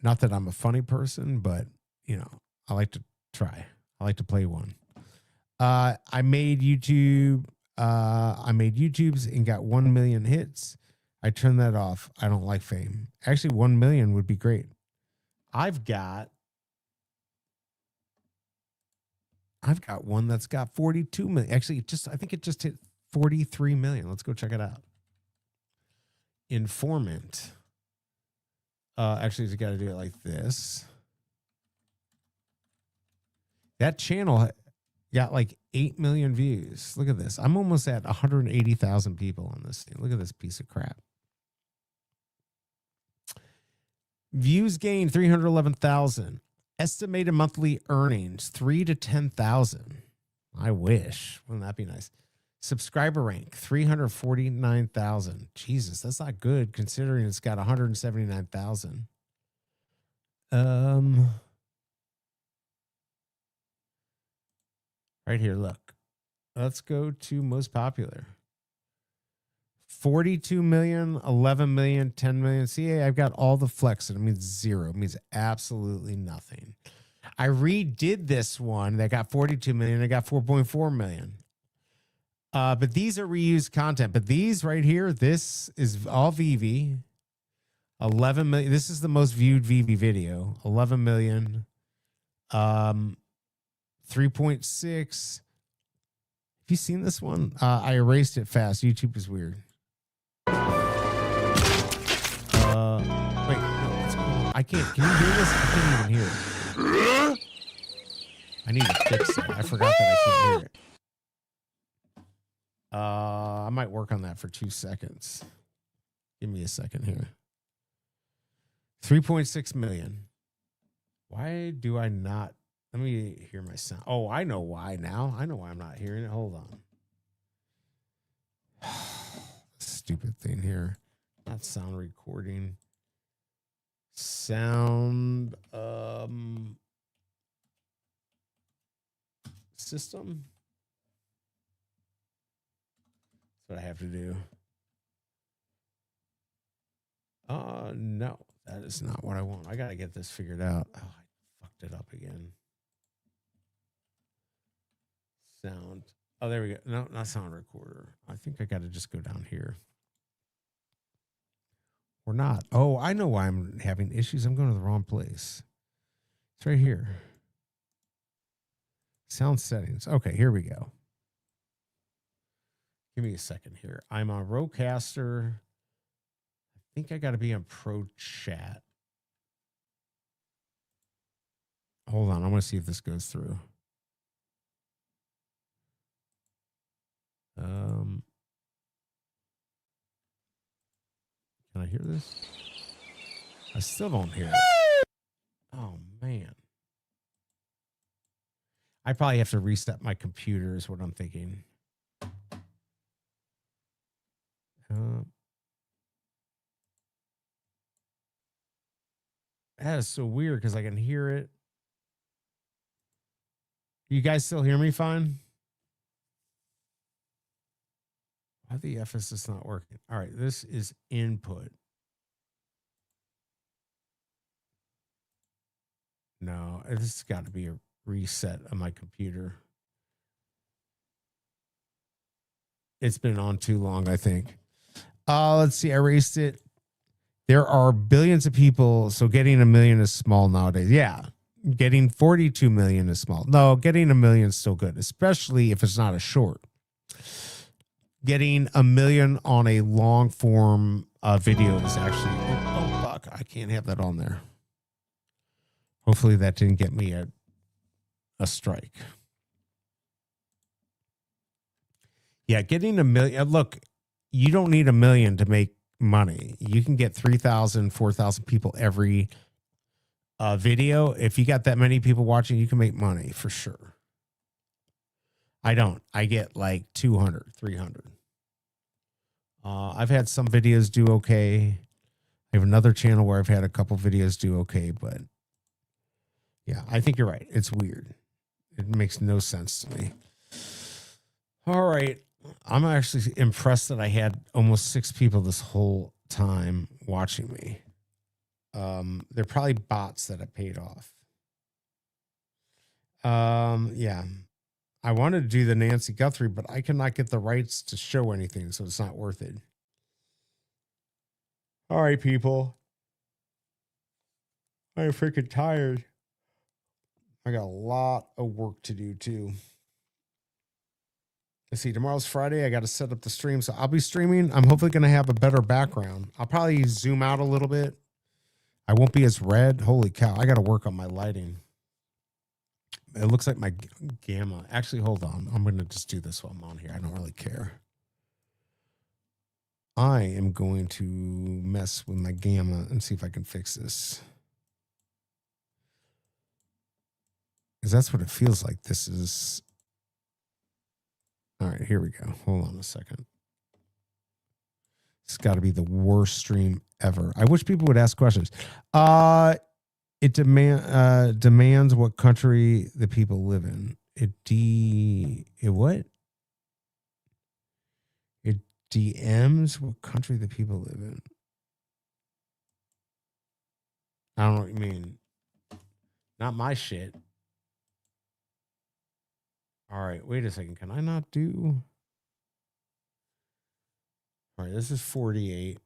Not that I'm a funny person, but, I like to try. I like to play one. I made YouTube. I made YouTubes and got 1 million hits. I turned that off. I don't like fame. Actually, 1 million would be great. I've got one that's got 42 million. Actually, I think it just hit 43 million. Let's go check it out. Informant. Actually, you got to do it like this. That channel got like 8 million views. Look at this. I'm almost at 180,000 people on this thing. Look at this piece of crap. Views gained 311,000. Estimated monthly earnings 3 to 10,000. I wish. Wouldn't that be nice? Subscriber rank 349,000. Jesus, that's not good considering it's got 179,000. Right here, look. Let's go to most popular. 42 million, 11 million, 10 million. See, I've got all the flex. It means zero. It means absolutely nothing. I redid this one that got 42 million. I got 4.4 million. But these are reused content. But these right here, this is all Vivi. 11 million. This is the most viewed Vivi video. 11 million. 3.6. Have you seen this one? I erased it fast. YouTube is weird. Wait, no, what's going on? I can't. Can you hear this? I can't even hear it. I need to fix that. I forgot that I can't hear it. I might work on that for 2 seconds. Give me a second here. 3.6 million. Why do I not? Let me hear my sound. Oh, I know why now. I know why I'm not hearing it. Hold on. Stupid thing here. Not sound recording. Sound system. That's what I have to do. No, that is not what I want. I gotta get this figured out. Oh, I fucked it up again. Sound. Oh, there we go. No, not sound recorder. I think I got to just go down here. Or not. Oh, I know why I'm having issues. I'm going to the wrong place. It's right here. Sound settings. Okay, here we go. Give me a second here. I'm on Rodecaster. I think I got to be on Pro Chat. Hold on. I want to see if this goes through. Can I hear this? I still don't hear it. Oh, man. I probably have to reset my computer is what I'm thinking. That is so weird because I can hear it. You guys still hear me fine? Why the F is this not working? All right, this is input. No, this has got to be a reset of my computer. It's been on too long, I think. Let's see. I erased it. There are billions of people, so getting a million is small nowadays. Yeah, getting 42 million is small. No, getting a million is still good, especially if it's not a short. Getting a million on a long form video is actually, oh, fuck, I can't have that on there. Hopefully that didn't get me a strike. Yeah, getting a million. Look, you don't need a million to make money. You can get 3,000, 4,000 people every video. If you got that many people watching, you can make money for sure. I don't. I get like 200, 300. I've had some videos do okay. I have another channel where I've had a couple videos do okay, but yeah, I think you're right. It's weird. It makes no sense to me. All right. I'm actually impressed that I had almost 6 people this whole time watching me. They're probably bots that I paid off. Yeah. I wanted to do the Nancy Guthrie, but I cannot get the rights to show anything, so it's not worth it. All right, people. I'm freaking tired. I got a lot of work to do too. Let's see, tomorrow's Friday. I got to set up the stream. So I'll be streaming. I'm hopefully going to have a better background. I'll probably zoom out a little bit. I won't be as red. Holy cow. I got to work on my lighting. It looks like my gamma. Actually, hold on. I'm going to just do this while I'm on here. I don't really care. I am going to mess with my gamma and see if I can fix this. Because that's what it feels like. This is... All right, here we go. Hold on a second. It's got to be the worst stream ever. I wish people would ask questions. It demands what country the people live in. It what? It DMs what country the people live in. I don't know what you mean. Not my shit. All right, wait a second. Can I not do? All right, this is 48.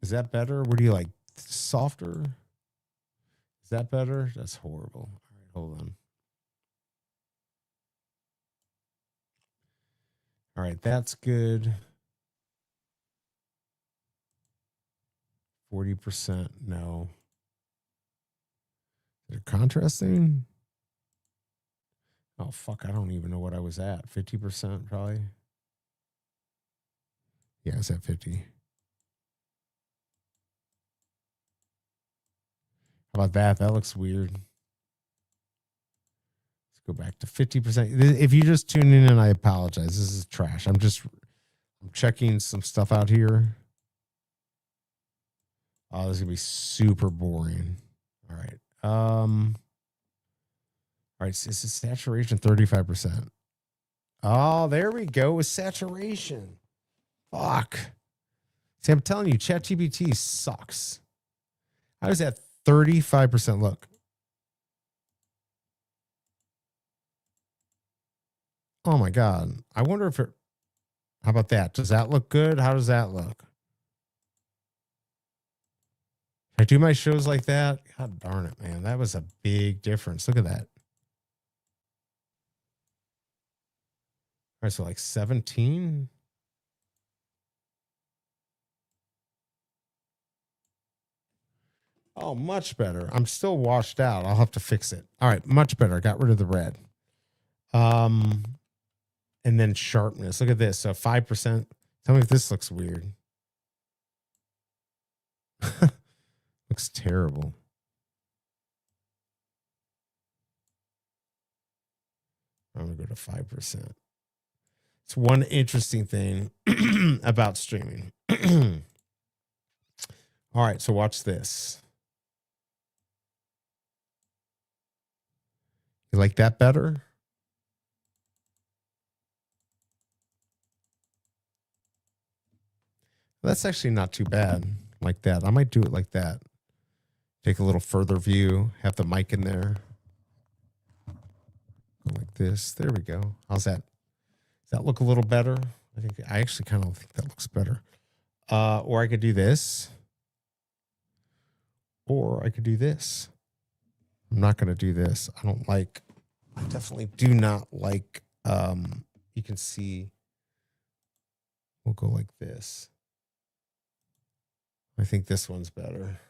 Is that better? What do you like? Softer? Is that better? That's horrible. All right, hold on. All right, that's good. 40%, no. Is it contrasting? Oh, fuck, I don't even know what I was at. 50% probably. Yeah, it's at 50. How about that? That looks weird. Let's go back to 50%. If you just tune in, and I apologize. This is trash. I'm checking some stuff out here. Oh, this is going to be super boring. All right. All right, so this is saturation 35%. Oh, there we go with saturation. Fuck. See, I'm telling you, ChatGPT sucks. How is that 35%? Look. Oh my God. I wonder if it, how about that? Does that look good? How does that look? Can I do my shows like that? God darn it, man. That was a big difference. Look at that. All right, so like 17. Oh, much better. I'm still washed out. I'll have to fix it. All right, much better. Got rid of the red. And then sharpness. Look at this. So 5%. Tell me if this looks weird. Looks terrible. I'm going to go to 5%. It's one interesting thing about streaming. All right, so watch this. You like that better? That's actually not too bad like that. I might do it like that. Take a little further view, have the mic in there. Go like this. There we go. How's that? Does that look a little better? I actually kind of think that looks better. Or I could do this. Or I could do this. I'm not going to do this. I definitely do not like, you can see, we'll go like this. I think this one's better.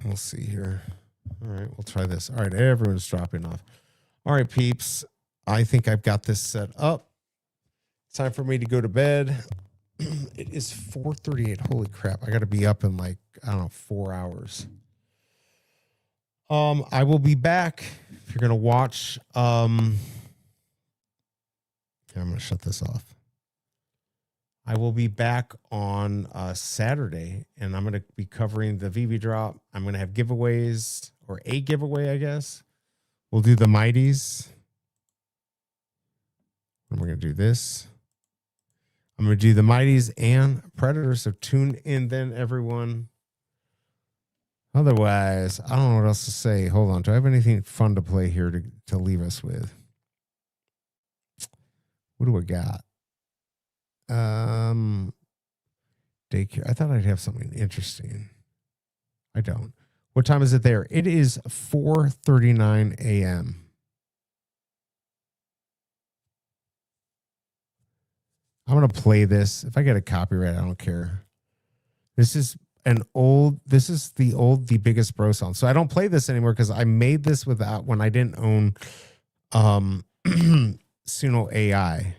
We'll see here. All right, we'll try this. All right, everyone's dropping off. All right, peeps. I think I've got this set up. It's time for me to go to bed. It is 4:38. Holy crap. I got to be up in 4 hours. I will be back. If you're going to watch, I'm going to shut this off. I will be back on Saturday, and I'm going to be covering the VB drop. I'm going to have giveaways, or a giveaway, I guess. We'll do the Mighties. And we're going to do this. I'm going to do the Mighties and Predators, so tune in then, everyone. Otherwise, I don't know what else to say. Hold on. Do I have anything fun to play here to leave us with? What do I got? Daycare. I thought I'd have something interesting. I don't. What time is it there? It is 4:39 a.m. I'm going to play this. If I get a copyright, I don't care. This is the Biggest Bro song. So I don't play this anymore because I made this when I didn't own Suno AI.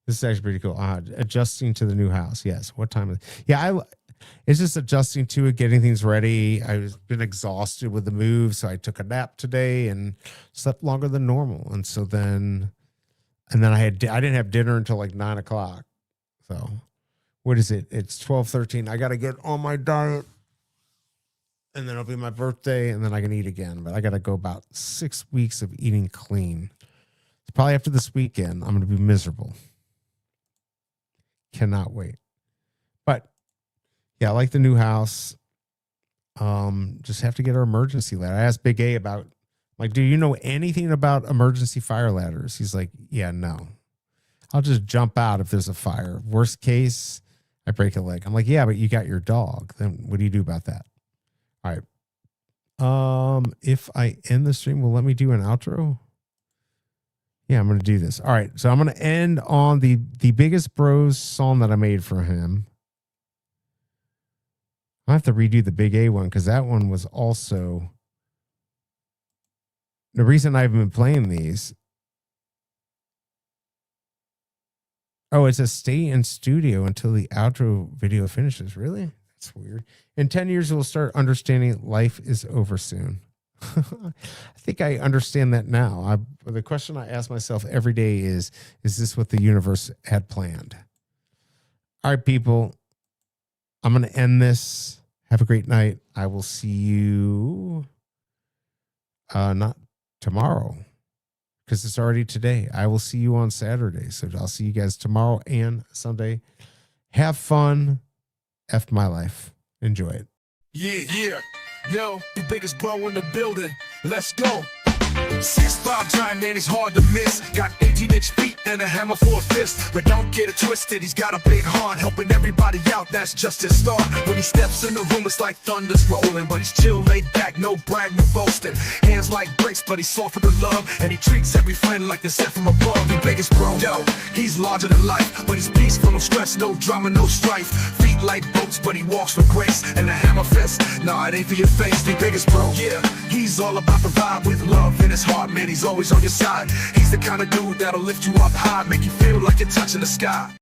This is actually pretty cool. Adjusting to the new house. Yes. What time is it? Yeah, it's just adjusting to it, getting things ready. I've been exhausted with the move, so I took a nap today and slept longer than normal. And so then I didn't have dinner until 9 o'clock. So what is it? It's 12:13. I got to get on my diet, and then it'll be my birthday, and then I can eat again. But I got to go about 6 weeks of eating clean. So probably after this weekend, I'm going to be miserable. Cannot wait. But yeah, I like the new house. Just have to get our emergency ladder. I asked Big A about, do you know anything about emergency fire ladders? He's like, yeah, no. I'll just jump out if there's a fire. Worst case, I break a leg. I'm like, yeah, but you got your dog. Then what do you do about that? All right. If I end the stream, will let me do an outro? Yeah, I'm going to do this. All right. So I'm going to end on the Biggest Bros song that I made for him. I have to redo the Big A one because that one was also the reason I've been playing these. Oh, it says stay in studio until the outro video finishes. Really? That's weird. In 10 years, we'll start understanding life is over soon. I think I understand that now. The question I ask myself every day is this what the universe had planned? All right, people. I'm going to end this. Have a great night. I will see you not tomorrow because it's already today. I will see you on Saturday. So I'll see you guys tomorrow and Sunday. Have fun. F my life. Enjoy it.
Yeah. Yo, the biggest bro in the building. Let's go. 6'5" giant man, he's hard to miss. Got 18-inch feet and a hammer for a fist. But don't get it twisted, he's got a big heart, helping everybody out, that's just his start. When he steps in the room, it's like thunder's rolling. But he's chill, laid back, no brag, no boasting. Hands like bricks, but he's soft for the love. And he treats every friend like they're sent from above. The biggest bro, yo, he's larger than life. But he's peaceful, no stress, no drama, no strife. Feet like boats, but he walks with grace. And a hammer fist, nah, it ain't for your face. The biggest bro, yeah, he's all about the vibe with love in his heart, man, he's always on your side. He's the kind of dude that'll lift you up high, make you feel like you're touching the sky.